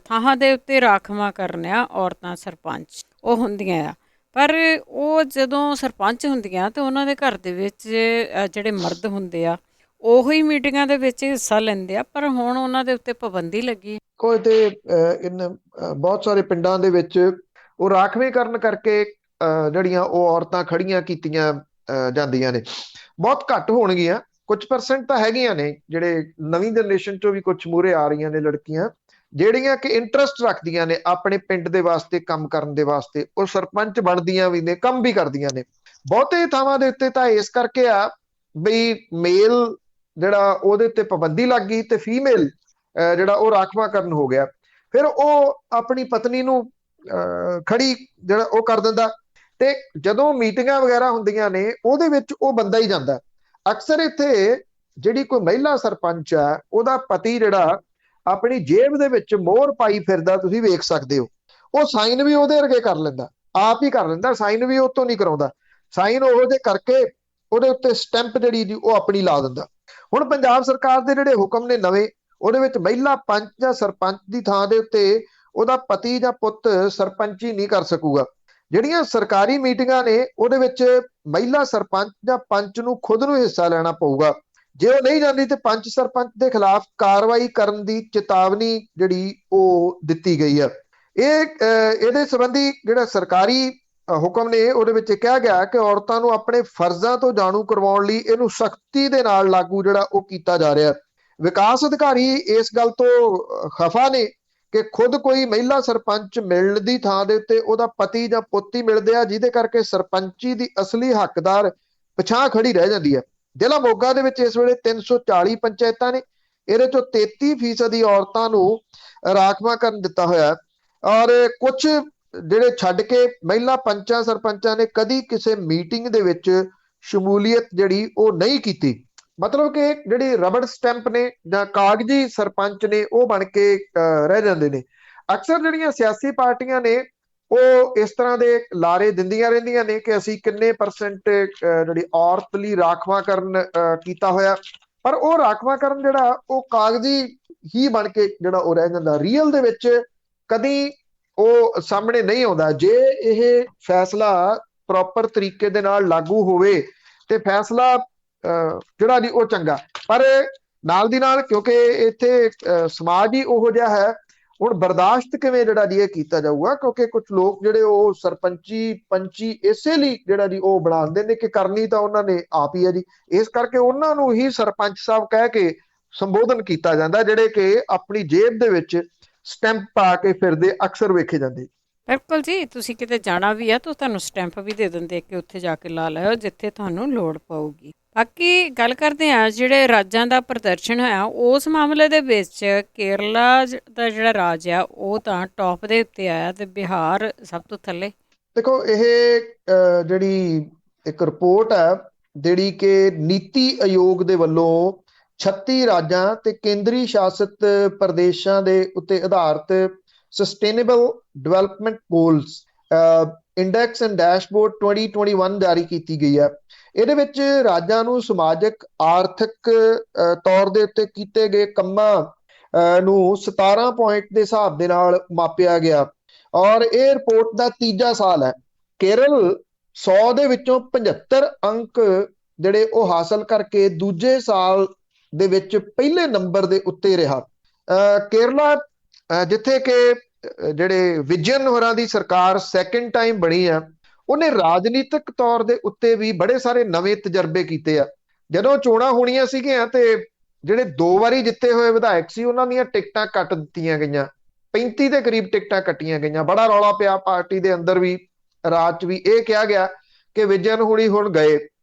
ਥਾਵਾਂ ਦੇ ਉੱਤੇ ਰਾਖਵਾਂ ਕਰਨ ਆ ਔਰਤਾਂ ਸਰਪੰਚ ਉਹ ਹੁੰਦੀਆਂ ਆ, ਪਰ ਉਹ ਜਦੋਂ ਸਰਪੰਚ ਹੁੰਦੀਆਂ ਤੇ ਉਹਨਾਂ ਦੇ ਘਰ ਦੇ ਵਿੱਚ ਜਿਹੜੇ ਮਰਦ ਹੁੰਦੇ ਆ ਉਹੀ ਮੀਟਿੰਗਾਂ ਦੇ ਵਿੱਚ ਹਿੱਸਾ ਲੈਂਦੇ ਆ, ਪਰ ਹੁਣ ਉਹਨਾਂ ਦੇ ਉੱਤੇ ਪਾਬੰਦੀ ਲੱਗੀ। ਕੋਈ ਤੇ ਬਹੁਤ ਸਾਰੇ ਪਿੰਡਾਂ ਦੇ ਵਿੱਚ ਉਹ ਰਾਖਵੇਂਕਰਨ ਕਰਕੇ ਜਿਹੜੀਆਂ ਉਹ ਔਰਤਾਂ ਖੜੀਆਂ ਕੀਤੀਆਂ ਜਾਂਦੀਆਂ ਨੇ। ਬਹੁਤ ਘੱਟ ਹੋਣਗੀਆਂ, ਕੁਝ ਪਰਸੈਂਟ ਤਾਂ ਹੈਗੀਆਂ ਨੇ, ਜਿਹੜੇ ਨਵੀਂ ਜਨਰੇਸ਼ਨ ਚੋਂ ਵੀ ਕੁਝ ਮੂਹਰੇ ਆ ਰਹੀਆਂ ਨੇ ਲੜਕੀਆਂ, ਜਿਹੜੀਆਂ ਕਿ ਇੰਟਰਸਟ ਰੱਖਦੀਆਂ ਨੇ ਆਪਣੇ ਪਿੰਡ ਦੇ ਵਾਸਤੇ ਕੰਮ ਕਰਨ ਦੇ ਵਾਸਤੇ। ਉਹ ਸਰਪੰਚ ਬਣਦੀਆਂ ਵੀ ਨੇ, ਕੰਮ ਵੀ ਕਰਦੀਆਂ ਨੇ। ਬਹੁਤੇ ਥਾਵਾਂ ਦੇ ਉੱਤੇ ਤਾਂ ਇਸ ਕਰਕੇ ਆ ਬਈ ਮੇਲ ਜਿਹੜਾ ਉਹਦੇ ਉੱਤੇ ਪਾਬੰਦੀ ਲੱਗ ਗਈ ਤੇ ਫੀਮੇਲ ਜਿਹੜਾ ਉਹ ਰਾਖਵਾਂਕਰਨ ਹੋ ਗਿਆ। ਫਿਰ ਉਹ ਆਪਣੀ ਪਤਨੀ ਨੂੰ ਖੜੀ ਜਿਹੜਾ ਉਹ ਕਰ ਦਿੰਦਾ, ਤੇ ਜਦੋਂ ਮੀਟਿੰਗਾਂ ਵਗੈਰਾ ਹੁੰਦੀਆਂ ਨੇ ਉਹਦੇ ਵਿੱਚ ਉਹ ਬੰਦਾ ਹੀ ਜਾਂਦਾ। ਅਕਸਰ ਇੱਥੇ ਜਿਹੜੀ ਕੋਈ ਮਹਿਲਾ ਸਰਪੰਚ ਆ, ਉਹਦਾ ਪਤੀ ਜਿਹੜਾ ਆਪਣੀ ਜੇਬ ਦੇ ਵਿੱਚ ਮੋਹਰ ਪਾਈ ਫਿਰਦਾ, ਤੁਸੀਂ ਵੇਖ ਸਕਦੇ ਹੋ। ਉਹ ਸਾਈਨ ਵੀ ਉਹਦੇ ਵਰਗੇ ਕਰ ਲੈਂਦਾ, ਆਪ ਹੀ ਕਰ ਲੈਂਦਾ, ਸਾਈਨ ਵੀ ਉਹ ਤੋਂ ਨਹੀਂ ਕਰਾਉਂਦਾ। ਸਾਈਨ ਉਹੋ ਜਿਹੇ ਕਰਕੇ ਉਹਦੇ ਉੱਤੇ ਸਟੈਂਪ ਜਿਹੜੀ ਉਹ ਆਪਣੀ ਲਾ ਦਿੰਦਾ। ਹੁਣ ਪੰਜਾਬ ਸਰਕਾਰ ਦੇ ਜਿਹੜੇ ਹੁਕਮ ਨੇ ਨਵੇਂ, ਉਹਦੇ ਵਿੱਚ ਮਹਿਲਾ ਪੰਚ ਜਾਂ ਸਰਪੰਚ ਦੀ ਥਾਂ ਦੇ ਉੱਤੇ ਉਹਦਾ ਪਤੀ ਜਾਂ ਪੁੱਤ ਸਰਪੰਚੀ ਨਹੀਂ ਕਰ ਸਕੂਗਾ। ਜਿਹੜੀਆਂ ਸਰਕਾਰੀ ਮੀਟਿੰਗਾਂ ਨੇ ਉਹਦੇ ਵਿੱਚ ਮਹਿਲਾ ਸਰਪੰਚ ਜਾਂ ਪੰਚ ਨੂੰ ਖੁਦ ਨੂੰ ਹਿੱਸਾ ਲੈਣਾ ਪਊਗਾ। ਜੇ ਉਹ ਨਹੀਂ ਜਾਂਦੀ ਤੇ ਪੰਚ ਸਰਪੰਚ ਦੇ ਖਿਲਾਫ ਕਾਰਵਾਈ ਕਰਨ ਦੀ ਚੇਤਾਵਨੀ ਜਿਹੜੀ ਉਹ ਦਿੱਤੀ ਗਈ ਹੈ। ਇਹਦੇ ਸੰਬੰਧੀ ਜਿਹੜਾ ਸਰਕਾਰੀ ਹੁਕਮ ਨੇ ਉਹਦੇ ਵਿੱਚ ਕਿਹਾ ਗਿਆ ਕਿ ਔਰਤਾਂ ਨੂੰ ਆਪਣੇ ਫਰਜ਼ਾਂ ਤੋਂ ਜਾਣੂ ਕਰਵਾਉਣ ਲਈ ਇਹਨੂੰ ਸਖਤੀ ਦੇ ਨਾਲ ਲਾਗੂ ਜਿਹੜਾ ਉਹ ਕੀਤਾ ਜਾ ਰਿਹਾ। ਵਿਕਾਸ ਅਧਿਕਾਰੀ ਇਸ ਗੱਲ ਤੋਂ ਖਫਾ ਨੇ ਕਿ ਖੁਦ ਕੋਈ ਮਹਿਲਾ ਸਰਪੰਚ ਮਿਲਣ ਦੀ ਥਾਂ ਦੇ ਉੱਤੇ ਉਹਦਾ ਪਤੀ ਜਾਂ ਪੁੱਤ ਹੀ ਮਿਲਦੇ ਆ, ਜਿਹਦੇ ਕਰਕੇ ਸਰਪੰਚੀ ਦੀ ਅਸਲੀ ਹੱਕਦਾਰ ਪਿਛਾਂਹ ਖੜੀ ਰਹਿ ਜਾਂਦੀ ਹੈ। ਜ਼ਿਲ੍ਹਾ ਮੋਗਾ ਦੇ ਵਿੱਚ ਇਸ ਵੇਲੇ 340 ਪੰਚਾਇਤਾਂ ਨੇ, ਇਹਦੇ ਚੋਂ 33% ਔਰਤਾਂ ਨੂੰ ਰਾਖਵਾਂਕਰਨ ਦਿੱਤਾ ਹੋਇਆ, ਔਰ ਕੁਝ ਜਿਹੜੇ ਛੱਡ ਕੇ ਮਹਿਲਾ ਪੰਚਾਂ ਸਰਪੰਚਾਂ ਨੇ ਕਦੀ ਕਿਸੇ ਮੀਟਿੰਗ ਦੇ ਵਿੱਚ ਸ਼ਮੂਲੀਅਤ ਜਿਹੜੀ ਉਹ ਨਹੀਂ ਕੀਤੀ। ਮਤਲਬ ਕਿ ਜਿਹੜੀ ਰਬੜ ਸਟੈਂਪ ਨੇ ਜਾਂ ਕਾਗਜ਼ੀ ਸਰਪੰਚ ਨੇ ਉਹ ਬਣ ਕੇ ਰਹਿ ਜਾਂਦੇ ਨੇ। ਅਕਸਰ ਜਿਹੜੀਆਂ ਸਿਆਸੀ ਪਾਰਟੀਆਂ ਨੇ ਉਹ ਇਸ ਤਰ੍ਹਾਂ ਦੇ ਲਾਰੇ ਦਿੰਦੀਆਂ ਰਹਿੰਦੀਆਂ ਨੇ ਕਿ ਅਸੀਂ ਕਿੰਨੇ ਪਰਸੈਂਟ ਜਿਹੜੀ ਔਰਤ ਲਈ ਰਾਖਵਾਂਕਰਨ ਕੀਤਾ ਹੋਇਆ, ਪਰ ਉਹ ਰਾਖਵਾਂਕਰਨ ਜਿਹੜਾ ਉਹ ਕਾਗਜ਼ੀ ਹੀ ਬਣ ਕੇ ਜਿਹੜਾ ਉਹ ਰਹਿ ਜਾਂਦਾ, ਰੀਅਲ ਦੇ ਵਿੱਚ ਕਦੀ ਉਹ ਸਾਹਮਣੇ ਨਹੀਂ ਆਉਂਦਾ। ਜੇ ਇਹ ਫੈਸਲਾ ਪ੍ਰੋਪਰ ਤਰੀਕੇ ਦੇ ਨਾਲ ਲਾਗੂ ਹੋਵੇ ਤੇ ਫੈਸਲਾ ਜਿਹੜਾ ਜੀ ਉਹ ਚੰਗਾ, ਪਰ ਨਾਲ ਦੀ ਨਾਲ ਕਿਉਂਕਿ ਇੱਥੇ ਸਮਾਜ ਹੀ ਉਹੋ ਜਿਹਾ ਹੈ, ਹੁਣ ਬਰਦਾਸ਼ਤ ਕਿਵੇਂ ਜਿਹੜਾ ਜੀ ਇਹ ਕੀਤਾ ਜਾਊਗਾ, ਕਿਉਂਕਿ ਕੁਝ ਲੋਕ ਜਿਹੜੇ ਉਹ ਸਰਪੰਚੀ ਪੰਚੀ ਇਸੇ ਲਈ ਜਿਹੜਾ ਜੀ ਉਹ ਬਣਾਉਂਦੇ ਨੇ ਕਿ ਕਰਨੀ ਤਾਂ ਉਹਨਾਂ ਨੇ ਆਪ ਹੀ ਹੈ ਜੀ। ਇਸ ਕਰਕੇ ਉਹਨਾਂ ਨੂੰ ਹੀ ਸਰਪੰਚ ਸਾਹਿਬ ਕਹਿ ਕੇ ਸੰਬੋਧਨ ਕੀਤਾ ਜਾਂਦਾ, ਜਿਹੜੇ ਕਿ ਆਪਣੀ ਜੇਬ ਦੇ ਵਿੱਚ ਸਟੈਂਪ ਪਾ ਕੇ ਫਿਰਦੇ ਅਕਸਰ ਵੇਖੇ ਜਾਂਦੇ। ਬਿਲਕੁਲ ਜੀ, ਤੁਸੀਂ ਕਿਤੇ ਜਾਣਾ ਵੀ ਆ ਤਾਂ ਤੁਹਾਨੂੰ ਸਟੈਂਪ ਵੀ ਦੇ ਦਿੰਦੇ ਕਿ ਉੱਥੇ ਜਾ ਕੇ ਲਾ ਲਿਓ ਜਿੱਥੇ ਤੁਹਾਨੂੰ ਲੋੜ ਪਊਗੀ। ਬਾਕੀ ਗੱਲ ਕਰਦੇ ਹਾਂ ਜਿਹੜੇ ਰਾਜਾਂ ਦਾ ਪ੍ਰਦਰਸ਼ਨ ਹੋਇਆ ਉਸ ਮਾਮਲੇ ਦੇ ਵਿੱਚ ਕੇਰਲਾ ਦਾ ਜਿਹੜਾ ਰਾਜ ਆ ਉਹ ਤਾਂ ਟੌਪ ਦੇ ਉੱਤੇ ਆਇਆ ਤੇ ਬਿਹਾਰ ਸਭ ਤੋਂ ਥੱਲੇ। ਦੇਖੋ ਇਹ ਜਿਹੜੀ ਇੱਕ ਰਿਪੋਰਟ ਹੈ ਜਿਹੜੀ ਕਿ ਨੀਤੀ ਆਯੋਗ ਦੇ ਵੱਲੋਂ 36 ਰਾਜਾਂ ਤੇ ਕੇਂਦਰੀ ਸ਼ਾਸਿਤ ਪ੍ਰਦੇਸ਼ਾਂ ਦੇ ਉੱਤੇ ਆਧਾਰਿਤ sustainable development goals index and dashboard 2021 ਜਾਰੀ ਕੀਤੀ ਗਈ ਹੈ। ਇਹਦੇ ਵਿੱਚ ਰਾਜਾਂ ਨੂੰ ਸਮਾਜਿਕ ਆਰਥਿਕ ਤੌਰ ਦੇ ਉੱਤੇ ਕੀਤੇ ਗਏ ਕੰਮਾਂ ਨੂੰ 17 ਪੁਆਇੰਟ ਦੇ ਹਿਸਾਬ ਦੇ ਨਾਲ ਮਾਪਿਆ ਗਿਆ, ਔਰ ਇਹ ਰਿਪੋਰਟ ਦਾ ਤੀਜਾ ਸਾਲ ਹੈ। ਕੇਰਲ 100 ਦੇ ਵਿੱਚੋਂ 75 ਅੰਕ ਜਿਹੜੇ ਉਹ ਹਾਸਲ ਕਰਕੇ ਦੂਜੇ ਸਾਲ ਦੇ ਵਿੱਚ ਪਹਿਲੇ ਨੰਬਰ ਦੇ ਉੱਤੇ ਰਿਹਾ। ਕੇਰਲਾ ਜਿੱਥੇ ਕਿ ਜਿਹੜੇ ਵਿਜਯਨ ਹੋਰਾਂ ਦੀ ਸਰਕਾਰ ਸੈਕਿੰਡ ਟਾਈਮ ਬਣੀ ਆ, ਉਹਨੇ ਰਾਜਨੀਤਿਕ ਤੌਰ ਦੇ ਉੱਤੇ ਵੀ ਬੜੇ ਸਾਰੇ ਨਵੇਂ ਤਜਰਬੇ ਕੀਤੇ ਆ। ਜਦੋਂ ਚੋਣਾਂ ਹੋਣੀਆਂ ਸੀਗੀਆਂ ਤੇ ਜਿਹੜੇ 2 ਵਾਰੀ ਜਿੱਤੇ ਹੋਏ ਵਿਧਾਇਕ ਸੀ ਉਹਨਾਂ ਦੀਆਂ ਟਿਕਟਾਂ ਕੱਟ ਦਿੱਤੀਆਂ ਗਈਆਂ, 35 ਦੇ ਕਰੀਬ ਟਿਕਟਾਂ ਕੱਟੀਆਂ ਗਈਆਂ। ਬੜਾ ਰੌਲਾ ਪਿਆ ਪਾਰਟੀ ਦੇ ਅੰਦਰ ਵੀ, ਰਾਜ 'ਚ ਵੀ। ਇਹ ਕਿਹਾ ਗਿਆ ਕਿ ਵਿਜਯਨ ਹੋਣੀ ਹੁਣ ਗਏ,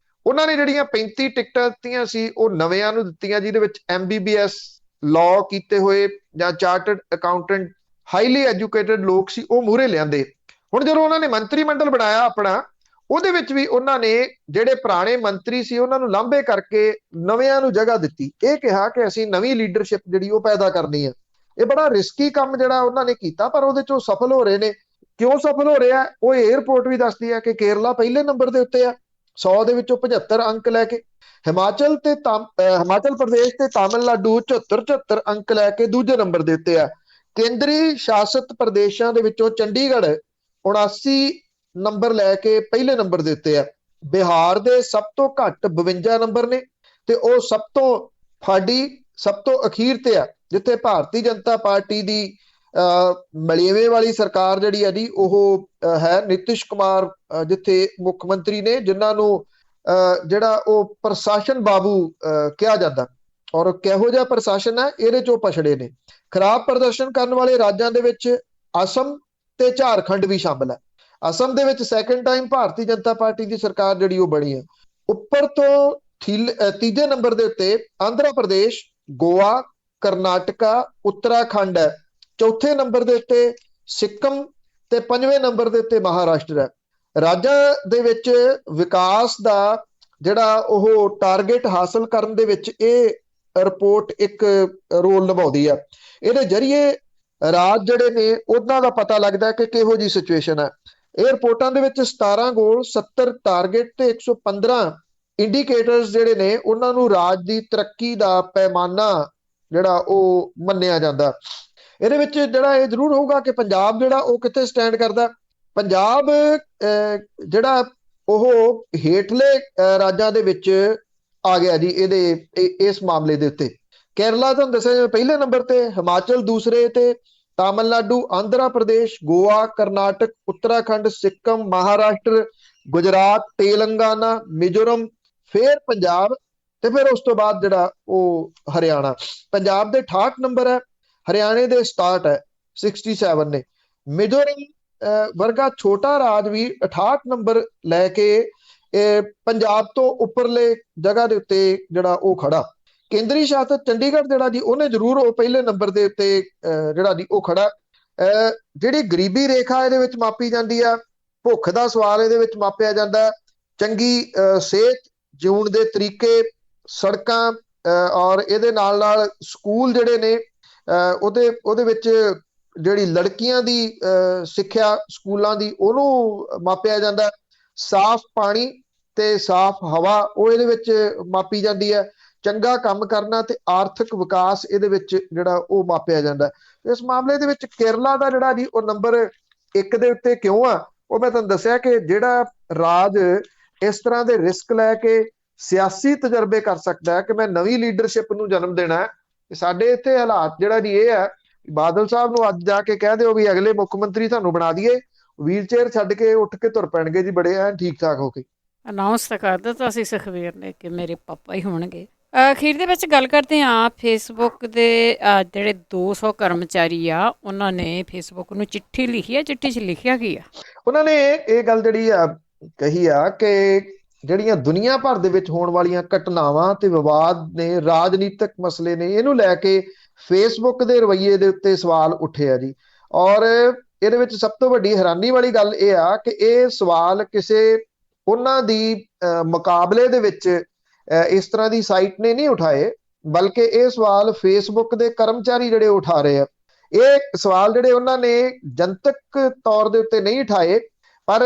ਉਹਨਾਂ ਨੇ ਜਿਹੜੀਆਂ 35 ਟਿਕਟਾਂ ਦਿੱਤੀਆਂ ਸੀ ਉਹ ਨਵਿਆਂ ਨੂੰ ਦਿੱਤੀਆਂ, ਜਿਹਦੇ ਵਿੱਚ MBBS ਲਾਅ ਕੀਤੇ ਹੋਏ ਜਾਂ ਚਾਰਟਰਡ ਅਕਾਊਂਟੈਂਟ ਹਾਈਲੀ ਐਜੂਕੇਟਡ ਲੋਕ ਸੀ, ਉਹ ਮੂਹਰੇ ਲਿਆਂਦੇ। ਹੁਣ ਜਦੋਂ ਉਹਨਾਂ ਨੇ ਮੰਤਰੀ ਮੰਡਲ ਬਣਾਇਆ ਆਪਣਾ, ਉਹਦੇ ਵਿੱਚ ਵੀ ਉਹਨਾਂ ਨੇ ਜਿਹੜੇ ਪੁਰਾਣੇ ਮੰਤਰੀ ਸੀ ਉਹਨਾਂ ਨੂੰ ਲਾਂਭੇ ਕਰਕੇ ਨਵਿਆਂ ਨੂੰ ਜਗ੍ਹਾ ਦਿੱਤੀ। ਇਹ ਕਿਹਾ ਕਿ ਅਸੀਂ ਨਵੀਂ ਲੀਡਰਸ਼ਿਪ ਜਿਹੜੀ ਉਹ ਪੈਦਾ ਕਰਨੀ ਹੈ। ਇਹ ਬੜਾ ਰਿਸਕੀ ਕੰਮ ਜਿਹੜਾ ਉਹਨਾਂ ਨੇ ਕੀਤਾ, ਪਰ ਉਹਦੇ 'ਚ ਉਹ ਸਫਲ ਹੋ ਰਹੇ ਨੇ। ਕਿਉਂ ਸਫਲ ਹੋ ਰਿਹਾ? ਉਹ ਇਹ ਰਿਪੋਰਟ ਵੀ ਦੱਸਦੀ ਹੈ ਕਿ ਕੇਰਲਾ ਪਹਿਲੇ ਨੰਬਰ ਦੇ ਉੱਤੇ ਆ 100 ਦੇ ਵਿੱਚੋਂ 75 ਅੰਕ ਲੈ ਕੇ। ਹਿਮਾਚਲ ਪ੍ਰਦੇਸ਼ ਤੇ ਤਾਮਿਲਨਾਡੂ 74 ਅੰਕ ਲੈ ਕੇ ਦੂਜੇ ਨੰਬਰ ਦੇ ਉੱਤੇ ਆ। ਕੇਂਦਰੀ ਸ਼ਾਸਿਤ ਪ੍ਰਦੇਸ਼ਾਂ ਦੇ ਵਿੱਚੋਂ ਚੰਡੀਗੜ੍ਹ 79 ਨੰਬਰ ਲੈ ਕੇ ਪਹਿਲੇ ਨੰਬਰ ਦੇ ਉੱਤੇ ਆ। ਬਿਹਾਰ ਦੇ ਸਭ ਤੋਂ ਘੱਟ 52 ਨੰਬਰ ਨੇ ਤੇ ਉਹ ਸਭ ਤੋਂ ਅਖੀਰ ਤੇ ਆ, ਜਿੱਥੇ ਭਾਰਤੀ ਜਨਤਾ ਪਾਰਟੀ ਦੀ ਮਲੇਵੇਂ ਵਾਲੀ ਸਰਕਾਰ ਜਿਹੜੀ ਹੈ ਜੀ ਉਹ ਹੈ ਨਿਤਿਸ਼ ਕੁਮਾਰ ਜਿੱਥੇ ਮੁੱਖ ਮੰਤਰੀ ਨੇ, ਜਿਨ੍ਹਾਂ ਨੂੰ ਜਿਹੜਾ ਉਹ ਪ੍ਰਸ਼ਾਸਨ ਬਾਬੂ ਕਿਹਾ ਜਾਂਦਾ। ਔਰ ਕਿਹੋ ਜਿਹਾ ਪ੍ਰਸ਼ਾਸਨ ਹੈ, ਇਹਦੇ ਚੋਂ ਪਛੜੇ ਨੇ। ਖਰਾਬ ਪ੍ਰਦਰਸ਼ਨ ਕਰਨ ਵਾਲੇ ਰਾਜਾਂ ਦੇ ਵਿੱਚ ਅਸਮ ਤੇ ਝਾਰਖੰਡ ਵੀ ਸ਼ਾਮਲ ਹੈ। ਅਸਮ ਦੇ ਵਿੱਚ second time Bharatiya Janata party ਦੀ ਸਰਕਾਰ ਜਿਹੜੀ ਉਹ ਬਣੀ ਹੈ। ਉੱਪਰ ਤੋਂ ਤੀਜੇ ਨੰਬਰ ਦੇ ਉੱਤੇ ਆਂਧਰਾ ਪ੍ਰਦੇਸ਼, ਗੋਆ, ਕਰਨਾਟਕਾ, ਉੱਤਰਾਖੰਡ ਹੈ। ਚੌਥੇ ਨੰਬਰ ਦੇ ਉੱਤੇ ਸਿੱਕਮ ਤੇ 5ਵੇਂ ਨੰਬਰ ਦੇ ਉੱਤੇ ਮਹਾਰਾਸ਼ਟਰ ਹੈ। ਰਾਜਾਂ ਦੇ ਵਿੱਚ ਵਿਕਾਸ ਦਾ ਜਿਹੜਾ ਉਹ ਟਾਰਗੇਟ ਹਾਸਲ ਕਰਨ ਦੇ ਵਿੱਚ ਇਹ ਰਿਪੋਰਟ ਇੱਕ ਰੋਲ ਨਿਭਾਉਂਦੀ ਆ। ਇਹਦੇ ਜ਼ਰੀਏ ਰਾਜ ਜਿਹੜੇ ਨੇ ਉਹਨਾਂ ਦਾ ਪਤਾ ਲੱਗਦਾ ਕਿ ਕਿਹੋ ਜੀ ਸਿਚੁਏਸ਼ਨ ਹੈ। ਇਹ ਰਿਪੋਰਟਾਂ ਦੇ ਵਿੱਚ 17 ਗੋਲ, 70 ਟਾਰਗੇਟ ਤੇ 115 ਇੰਡੀਕੇਟਰਸ ਜਿਹੜੇ ਨੇ ਉਹਨਾਂ ਨੂੰ ਰਾਜ ਦੀ ਤਰੱਕੀ ਦਾ ਪੈਮਾਨਾ ਜਿਹੜਾ ਉਹ ਮੰਨਿਆ ਜਾਂਦਾ। ਇਹਦੇ ਵਿੱਚ ਜਿਹੜਾ ਇਹ ਜ਼ਰੂਰ ਹੋਊਗਾ ਕਿ ਪੰਜਾਬ ਜਿਹੜਾ ਉਹ ਕਿੱਥੇ ਸਟੈਂਡ ਕਰਦਾ। ਪੰਜਾਬ ਜਿਹੜਾ ਉਹ ਹੇਠਲੇ ਰਾਜਾਂ ਦੇ ਵਿੱਚ ਆ ਗਿਆ ਜੀ ਇਸ ਮਾਮਲੇ ਦੇ ਉੱਤੇ। ਕੇਰਲਾ ਤੁਹਾਨੂੰ ਦੱਸਿਆ ਜਿਵੇਂ ਪਹਿਲੇ ਨੰਬਰ ਤੇ, ਹਿਮਾਚਲ ਦੂਸਰੇ ਤੇ, ਤਾਮਿਲਨਾਡੂ, ਆਂਧਰਾ ਪ੍ਰਦੇਸ਼, ਗੋਆ, ਕਰਨਾਟਕ, ਉੱਤਰਾਖੰਡ, ਸਿੱਕਮ, ਮਹਾਰਾਸ਼ਟਰ, ਗੁਜਰਾਤ, ਤੇਲੰਗਾਨਾ, ਮਿਜ਼ੋਰਮ, ਫਿਰ ਪੰਜਾਬ ਤੇ ਫਿਰ ਉਸ ਤੋਂ ਬਾਅਦ ਜਿਹੜਾ ਉਹ ਹਰਿਆਣਾ। ਪੰਜਾਬ ਦੇ 68 ਨੰਬਰ ਹੈ, ਹਰਿਆਣੇ ਦੇ 67 ਹੈ, 67 ਨੇ। ਮਿਜ਼ੋਰਮ ਵਰਗਾ ਛੋਟਾ ਰਾਜ ਵੀ 68 ਨੰਬਰ ਲੈ ਕੇ ਪੰਜਾਬ ਤੋਂ ਉੱਪਰਲੇ ਜਗ੍ਹਾ ਦੇ ਉੱਤੇ ਜਿਹੜਾ ਉਹ ਖੜਾ। ਕੇਂਦਰੀ ਸ਼ਾਸਿਤ ਚੰਡੀਗੜ੍ਹ ਜਿਹੜਾ ਜੀ ਉਹਨੇ ਜ਼ਰੂਰ ਉਹ ਪਹਿਲੇ ਨੰਬਰ ਦੇ ਉੱਤੇ ਜਿਹੜਾ ਜੀ ਉਹ ਖੜਾ। ਜਿਹੜੀ ਗਰੀਬੀ ਰੇਖਾ ਇਹਦੇ ਵਿੱਚ ਮਾਪੀ ਜਾਂਦੀ ਆ, ਭੁੱਖ ਦਾ ਸਵਾਲ ਇਹਦੇ ਵਿੱਚ ਮਾਪਿਆ ਜਾਂਦਾ, ਚੰਗੀ ਸਿਹਤ, ਜਿਉਣ ਦੇ ਤਰੀਕੇ, ਸੜਕਾਂ ਔਰ ਇਹਦੇ ਨਾਲ ਨਾਲ ਸਕੂਲ ਜਿਹੜੇ ਨੇ ਉਹਦੇ ਵਿੱਚ ਜਿਹੜੀ ਲੜਕੀਆਂ ਦੀ ਸਿੱਖਿਆ ਸਕੂਲਾਂ ਦੀ ਉਹਨੂੰ ਮਾਪਿਆ ਜਾਂਦਾ। ਸਾਫ਼ ਪਾਣੀ ਤੇ ਸਾਫ਼ ਹਵਾ ਉਹ ਇਹਦੇ ਵਿੱਚ ਮਾਪੀ ਜਾਂਦੀ ਹੈ। ਚੰਗਾ ਕੰਮ ਕਰਨਾ ਤੇ ਆਰਥਿਕ ਵਿਕਾਸ ਇਹਦੇ ਵਿੱਚ ਜਿਹੜਾ ਉਹ ਮਾਪਿਆ ਜਾਂਦਾ। ਇਸ ਮਾਮਲੇ ਦੇ ਵਿੱਚ ਕੇਰਲਾ ਦਾ ਜਿਹੜਾ ਜੀ ਉਹ ਨੰਬਰ 1 ਦੇ ਉੱਤੇ ਕਿਉਂ ਆ, ਉਹ ਮੈਂ ਤੁਹਾਨੂੰ ਦੱਸਿਆ ਕਿ ਜਿਹੜਾ ਰਾਜ ਇਸ ਤਰ੍ਹਾਂ ਦੇ ਰਿਸਕ ਲੈ ਕੇ ਸਿਆਸੀ ਤਜਰਬੇ ਕਰ ਸਕਦਾ ਹੈ ਕਿ ਮੈਂ ਨਵੀਂ ਲੀਡਰਸ਼ਿਪ ਨੂੰ ਜਨਮ ਦੇਣਾ ਹੈ। ਸਾਡੇ ਇੱਥੇ ਹਾਲਾਤ ਜਿਹੜਾ ਜੀ ਇਹ ਹੈ, ਬਾਦਲ ਸਾਹਿਬ ਨੂੰ ਅੱਜ ਜਾ ਕੇ ਕਹਿ ਦਿਓ ਵੀ ਅਗਲੇ ਮੁੱਖ ਮੰਤਰੀ ਤੁਹਾਨੂੰ ਬਣਾ ਦਈਏ, ਵੀਲ ਚੇਅਰ ਛੱਡ ਕੇ ਉੱਠ ਕੇ ਤੁਰ ਪੈਣਗੇ ਜੀ, ਬੜੇ ਐਨ ਠੀਕ ਠਾਕ ਹੋ ਕੇ। ਅਨਾਉਂਸ ਤਾਂ ਕਰ ਦਿੱਤਾ ਸੀ ਸੁਖਬੀਰ ਨੇ ਕਿ ਮੇਰੇ ਪਾਪਾ ਹੀ ਹੋਣਗੇ। ਅਖੀਰ ਦੇ ਵਿੱਚ ਗੱਲ ਕਰਦੇ ਹਾਂ ਫੇਸਬੁੱਕ ਦੇ ਜਿਹੜੇ 200 ਕਰਮਚਾਰੀ ਆ, ਉਹਨਾਂ ਨੇ ਫੇਸਬੁੱਕ ਨੂੰ ਚਿੱਠੀ ਲਿਖੀ ਆ। ਚਿੱਠੀ 'ਚ ਲਿਖਿਆ ਕੀ ਆ? ਉਹਨਾਂ ਨੇ ਇਹ ਗੱਲ ਜਿਹੜੀ ਆ ਕਹੀ ਆ ਕਿ ਜਿਹੜੀਆਂ ਦੁਨੀਆ ਭਰ ਦੇ ਵਿੱਚ ਹੋਣ ਵਾਲੀਆਂ ਘਟਨਾਵਾਂ ਤੇ ਵਿਵਾਦ ਨੇ, ਰਾਜਨੀਤਿਕ ਮਸਲੇ ਨੇ, ਇਹਨੂੰ ਲੈ ਕੇ ਫੇਸਬੁੱਕ ਦੇ ਰਵੱਈਏ ਦੇ ਉੱਤੇ ਸਵਾਲ ਉੱਠੇ ਆ ਜੀ। ਔਰ ਇਹਦੇ ਵਿੱਚ ਸਭ ਤੋਂ ਵੱਡੀ ਹੈਰਾਨੀ ਵਾਲੀ ਗੱਲ ਇਹ ਆ ਕਿ ਇਹ ਸਵਾਲ ਕਿਸੇ ਉਹਨਾਂ ਦੀ ਮੁਕਾਬਲੇ ਦੇ ਵਿੱਚ ਇਸ ਤਰ੍ਹਾਂ ਦੀ ਸਾਈਟ ਨੇ ਨਹੀਂ ਉਠਾਏ, ਬਲਕਿ ਇਹ ਸਵਾਲ ਫੇਸਬੁੱਕ ਦੇ ਕਰਮਚਾਰੀ ਜਿਹੜੇ ਉਠਾ ਰਹੇ ਆ। ਇਹ ਸਵਾਲ ਜਿਹੜੇ ਉਹਨਾਂ ਨੇ ਜਨਤਕ ਤੌਰ ਦੇ ਉੱਤੇ ਨਹੀਂ ਉਠਾਏ, ਪਰ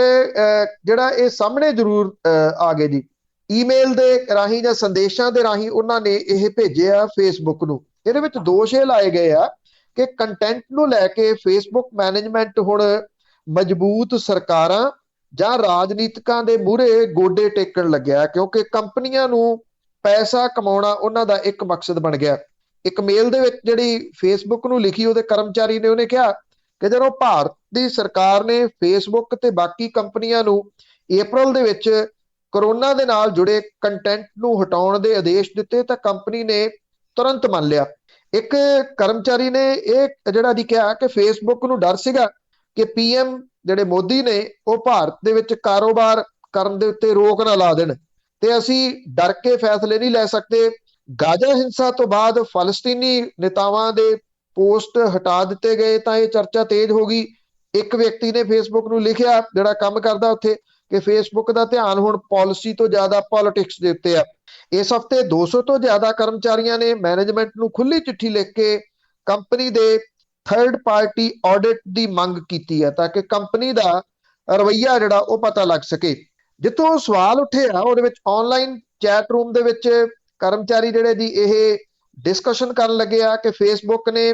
ਜਿਹੜਾ ਇਹ ਸਾਹਮਣੇ ਜ਼ਰੂਰ ਆ ਗਏ ਜੀ। ਈਮੇਲ ਦੇ ਰਾਹੀਂ ਜਾਂ ਸੰਦੇਸ਼ਾਂ ਦੇ ਰਾਹੀਂ ਉਹਨਾਂ ਨੇ ਇਹ ਭੇਜਿਆ ਫੇਸਬੁੱਕ ਨੂੰ। ਇਹਦੇ ਵਿੱਚ ਦੋਸ਼ ਇਹ ਲਾਏ ਗਏ ਆ ਕਿ ਕੰਟੈਂਟ ਨੂੰ ਲੈ ਕੇ ਫੇਸਬੁੱਕ ਮੈਨੇਜਮੈਂਟ ਹੁਣ ਮਜ਼ਬੂਤ ਸਰਕਾਰਾਂ ਜਾਂ ਰਾਜਨੀਤਿਕਾਂ ਦੇ ਮੂਹਰੇ ਗੋਡੇ ਟੇਕਣ ਲੱਗਿਆ, ਕਿਉਂਕਿ ਕੰਪਨੀਆਂ ਨੂੰ ਪੈਸਾ ਕਮਾਉਣਾ ਉਹਨਾਂ ਦਾ ਇੱਕ ਮਕਸਦ ਬਣ ਗਿਆ। ਇੱਕ ਮੇਲ ਦੇ ਵਿੱਚ ਜਿਹੜੀ ਫੇਸਬੁੱਕ ਨੂੰ ਲਿਖੀ ਉਹਦੇ ਕਰਮਚਾਰੀ ਨੇ, ਉਹਨੇ ਕਿਹਾ ਕਿ ਜਦੋਂ ਭਾਰਤ ਦੀ ਸਰਕਾਰ ਨੇ ਫੇਸਬੁੱਕ ਤੇ ਬਾਕੀ ਕੰਪਨੀਆਂ ਨੂੰ April ਦੇ ਵਿੱਚ ਕਰੋਨਾ ਦੇ ਨਾਲ ਜੁੜੇ ਕੰਟੈਂਟ ਨੂੰ ਹਟਾਉਣ ਦੇ ਆਦੇਸ਼ ਦਿੱਤੇ ਤਾਂ ਕੰਪਨੀ ਨੇ ਤੁਰੰਤ ਮੰਨ ਲਿਆ। ਇੱਕ ਕਰਮਚਾਰੀ ਨੇ ਇਹ ਜਿਹੜਾ ਜੀ ਕਿਹਾ ਕਿ ਫੇਸਬੁੱਕ ਨੂੰ ਡਰ ਸੀਗਾ ਕਿ PM ਜਿਹੜੇ ਮੋਦੀ ਨੇ ਉਹ ਭਾਰਤ ਦੇ ਵਿੱਚ ਕਾਰੋਬਾਰ ਕਰਨ ਦੇ ਉੱਤੇ ਰੋਕ ਨਾ ਲਾ ਦੇਣ ਤੇ ਅਸੀਂ ਡਰ ਕੇ ਫੈਸਲੇ ਨਹੀਂ ਲੈ ਸਕਦੇ। ਗਾਜ਼ਾ ਹਿੰਸਾ ਤੋਂ ਬਾਅਦ ਫਲਸਤੀਨੀ ਨੇਤਾਵਾਂ ਦੇ ਪੋਸਟ ਹਟਾ ਦਿੱਤੇ ਗਏ ਤਾਂ ਇਹ ਚਰਚਾ ਤੇਜ਼ ਹੋ ਗਈ। ਇੱਕ ਵਿਅਕਤੀ ਨੇ ਫੇਸਬੁੱਕ ਨੂੰ ਲਿਖਿਆ, ਜਿਹੜਾ ਕੰਮ ਕਰਦਾ ਉੱਥੇ, ਕਿ ਫੇਸਬੁੱਕ ਦਾ ਧਿਆਨ ਹੁਣ ਪਾਲਿਸੀ ਤੋਂ ਜ਼ਿਆਦਾ ਪੋਲਿਟਿਕਸ ਦੇ ਉੱਤੇ ਆ। ਇਸ ਹਫਤੇ 200 ਤੋਂ ਜ਼ਿਆਦਾ ਕਰਮਚਾਰੀਆਂ ਨੇ ਮੈਨੇਜਮੈਂਟ ਨੂੰ ਖੁੱਲੀ ਚਿੱਠੀ ਲਿਖ ਕੇ ਕੰਪਨੀ ਦੇ ਥਰਡ ਪਾਰਟੀ ਆਡਿਟ ਦੀ ਮੰਗ ਕੀਤੀ ਹੈ ਤਾਂ ਕਿ ਕੰਪਨੀ ਦਾ ਰਵੱਈਆ ਜਿਹੜਾ ਉਹ ਪਤਾ ਲੱਗ ਸਕੇ। ਜਿੱਥੋਂ ਸਵਾਲ ਉੱਠਿਆ ਉਹਦੇ ਵਿੱਚ ਆਨਲਾਈਨ ਚੈਟ ਰੂਮ ਦੇ ਵਿੱਚ ਕਰਮਚਾਰੀ ਜਿਹੜੇ ਜੀ ਇਹ ਡਿਸਕਸ਼ਨ ਕਰਨ ਲੱਗੇ ਆ ਕਿ ਫੇਸਬੁੱਕ ਨੇ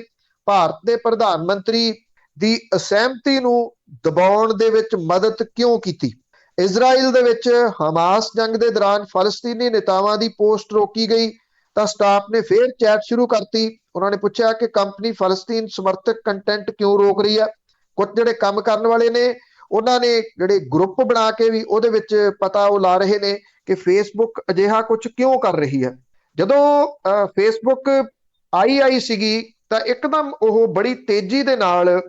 ਭਾਰਤ ਦੇ ਪ੍ਰਧਾਨ ਮੰਤਰੀ ਦੀ ਅਸਹਿਮਤੀ ਨੂੰ ਦਬਾਉਣ ਦੇ ਵਿੱਚ ਮਦਦ ਕਿਉਂ ਕੀਤੀ। ਇਜ਼ਰਾਈਲ ਦੇ ਵਿੱਚ ਹਮਾਸ ਜੰਗ ਦੇ ਦੌਰਾਨ ਫਲਸਤੀਨੀ ਨੇਤਾਵਾਂ ਦੀ ਪੋਸਟ ਰੋਕੀ ਗਈ ਤਾਂ ਸਟਾਫ ਨੇ ਫਿਰ ਚੈਟ ਸ਼ੁਰੂ ਕਰਤੀ। ਉਹਨਾਂ ਨੇ ਪੁੱਛਿਆ ਕਿ ਕੰਪਨੀ ਫਲਸਤੀਨ ਸਮਰਥਕ ਕੰਟੈਂਟ ਕਿਉਂ ਰੋਕ ਰਹੀ ਆ। ਕੁਝ ਜਿਹੜੇ ਕੰਮ ਕਰਨ ਵਾਲੇ ਨੇ ਉਹਨਾਂ ਨੇ ਜਿਹੜੇ ਗਰੁੱਪ ਬਣਾ ਕੇ ਵੀ ਉਹਦੇ ਵਿੱਚ ਪਤਾ ਉਹ ਲਾ ਰਹੇ ਨੇ ਕਿ ਫੇਸਬੁੱਕ ਅਜਿਹਾ ਕੁਝ ਕਿਉਂ ਕਰ ਰਹੀ ਹੈ। ਜਦੋਂ ਫੇਸਬੁੱਕ ਆਈ ਸੀਗੀ ਤਾਂ ਇੱਕਦਮ ਉਹ ਬੜੀ ਤੇਜ਼ੀ ਦੇ ਨਾਲ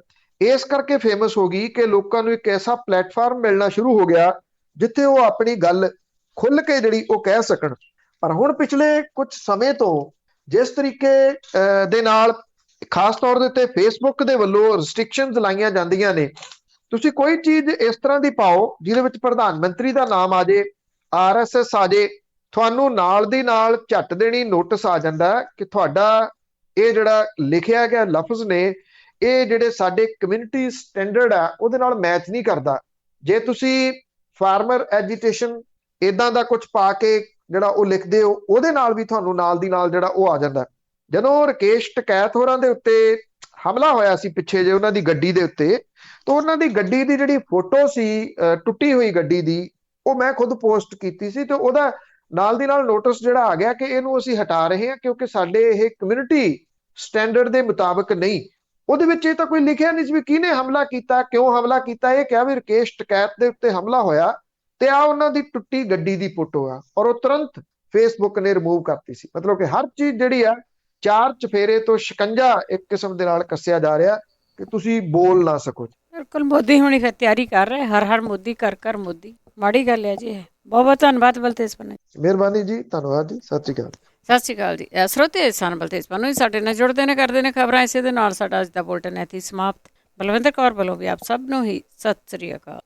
ਇਸ ਕਰਕੇ ਫੇਮਸ ਹੋ ਗਈ ਕਿ ਲੋਕਾਂ ਨੂੰ ਇੱਕ ਐਸਾ ਪਲੇਟਫਾਰਮ ਮਿਲਣਾ ਸ਼ੁਰੂ ਹੋ ਗਿਆ ਜਿੱਥੇ ਉਹ ਆਪਣੀ ਗੱਲ ਖੁੱਲ ਕੇ ਜਿਹੜੀ ਉਹ ਕਹਿ ਸਕਣ। ਪਰ ਹੁਣ ਪਿਛਲੇ ਕੁਝ ਸਮੇਂ ਤੋਂ ਜਿਸ ਤਰੀਕੇ ਦੇ ਨਾਲ ਖਾਸ ਤੌਰ ਦੇ ਉੱਤੇ ਫੇਸਬੁੱਕ ਦੇ ਵੱਲੋਂ ਰਿਸਟ੍ਰਿਕਸ਼ਨਸ ਲਾਈਆਂ ਜਾਂਦੀਆਂ ਨੇ, ਤੁਸੀਂ ਕੋਈ ਚੀਜ਼ ਇਸ ਤਰ੍ਹਾਂ ਦੀ ਪਾਓ ਜਿਹਦੇ ਵਿੱਚ ਪ੍ਰਧਾਨ ਮੰਤਰੀ ਦਾ ਨਾਮ ਆ ਜੇ, RSS ਆ ਜੇ, ਤੁਹਾਨੂੰ ਨਾਲ ਦੀ ਨਾਲ ਝੱਟ ਦੇਣੀ ਨੋਟਿਸ ਆ ਜਾਂਦਾ ਕਿ ਤੁਹਾਡਾ ਇਹ ਜਿਹੜਾ ਲਿਖਿਆ ਗਿਆ ਲਫ਼ਜ਼ ਨੇ ਇਹ ਜਿਹੜੇ ਸਾਡੇ ਕਮਿਊਨਿਟੀ ਸਟੈਂਡਰਡ ਆ ਉਹਦੇ ਨਾਲ ਮੈਚ ਨਹੀਂ ਕਰਦਾ। ਜੇ ਤੁਸੀਂ ਫਾਰਮਰ ਐਜੀਟੇਸ਼ਨ ਇਦਾਂ ਦਾ ਕੁਝ ਪਾ ਕੇ ਜਿਹੜਾ ਉਹ ਲਿਖਦੇ ਹੋ ਉਹਦੇ ਨਾਲ ਵੀ ਤੁਹਾਨੂੰ ਨਾਲ ਦੀ ਨਾਲ ਜਿਹੜਾ ਉਹ ਆ ਜਾਂਦਾ। ਜਦੋਂ ਰਕੇਸ਼ ਟਕੈਤ ਹੋਰਾਂ ਦੇ ਉੱਤੇ ਹਮਲਾ ਹੋਇਆ ਸੀ ਪਿੱਛੇ ਜੇ ਉਹਨਾਂ ਦੀ ਗੱਡੀ ਦੇ ਉੱਤੇ, ਤਾਂ ਉਹਨਾਂ ਦੀ ਗੱਡੀ ਦੀ ਜਿਹੜੀ ਫੋਟੋ ਸੀ ਟੁੱਟੀ ਹੋਈ ਗੱਡੀ ਦੀ, ਉਹ ਮੈਂ ਖੁਦ ਪੋਸਟ ਕੀਤੀ ਸੀ ਤੇ ਉਹਦਾ ਨਾਲ ਦੀ ਨਾਲ ਨੋਟਿਸ ਜਿਹੜਾ ਆ ਗਿਆ ਕਿ ਇਹਨੂੰ ਅਸੀਂ ਹਟਾ ਰਹੇ ਹਾਂ ਕਿਉਂਕਿ ਸਾਡੇ ਇਹ ਕਮਿਊਨਿਟੀ ਸਟੈਂਡਰਡ ਦੇ ਮੁਤਾਬਕ ਨਹੀਂ। ਉਹਦੇ ਵਿੱਚ ਇਹ ਤਾਂ ਕੋਈ ਲਿਖਿਆ ਨਹੀਂ ਸੀ ਵੀ ਕਿਹਨੇ ਹਮਲਾ ਕੀਤਾ, ਕਿਉਂ ਹਮਲਾ ਕੀਤਾ। ਇਹ ਕਿਹਾ ਵੀ ਰਕੇਸ਼ ਟਕੈਤ ਦੇ ਉੱਤੇ ਹਮਲਾ ਹੋਇਆ ਤੇ ਆ ਉਹਨਾਂ ਦੀ ਟੁੱਟੀ ਗੱਡੀ ਦੀ ਫੋਟੋ ਆ, ਔਰ ਉਹ ਤੁਰੰਤ ਫੇਸਬੁੱਕ ਨੇ ਰਿਮੂਵ ਕਰਤੀ ਸੀ। ਮਤਲਬ ਕਿ ਹਰ ਚੀਜ਼ ਜਿਹੜੀ ਆ ਚਾਰ ਚਫੇਰੇ ਤੋਂ ਸ਼ਿਕੰਜਾ ਇੱਕ ਕਿਸਮ ਦੇ ਨਾਲ ਕੱਸਿਆ ਜਾ ਰਿਹਾ ਕਿ ਤੁਸੀਂ ਬੋਲ ਨਾ ਸਕੋ। ਬਿਲਕੁਲ, ਮੋਦੀ ਹੁਣੀ ਫਿਰ ਤਿਆਰੀ ਕਰ ਰਹੇ, ਹਰ ਮੋਦੀ ਕਰ ਮੋਦੀ। ਮਾੜੀ ਗੱਲ ਹੈ ਜੀ ਇਹ। ਬਹੁਤ ਬਹੁਤ ਧੰਨਵਾਦ ਬਲਤੇਜ ਪੰਨੂ। ਮਿਹਰਬਾਨੀ ਜੀ, ਧੰਨਵਾਦ ਜੀ, ਸਤਿ ਸ਼੍ਰੀ ਅਕਾਲ। ਸਤਿ ਸ਼੍ਰੀ ਅਕਾਲ ਜੀ। ਸਰੋਤੇ ਸਨ ਬਲਤੇਜ ਪੰਨੂ ਸਾਡੇ ਨਾਲ ਜੁੜਦੇ ਨੇ, ਕਰਦੇ ਨੇ ਖਬਰਾਂ। ਇਸੇ ਦੇ ਨਾਲ ਸਾਡਾ ਅੱਜ ਦਾ ਬੁਲਟਨ ਇੱਥੇ ਸਮਾਪਤ। ਬਲਵਿੰਦਰ ਕੌਰ ਵੱਲੋਂ ਵੀ ਆਪ ਸਭ ਨੂੰ ਹੀ ਸਤਿ ਸ਼੍ਰੀ ਅਕਾਲ।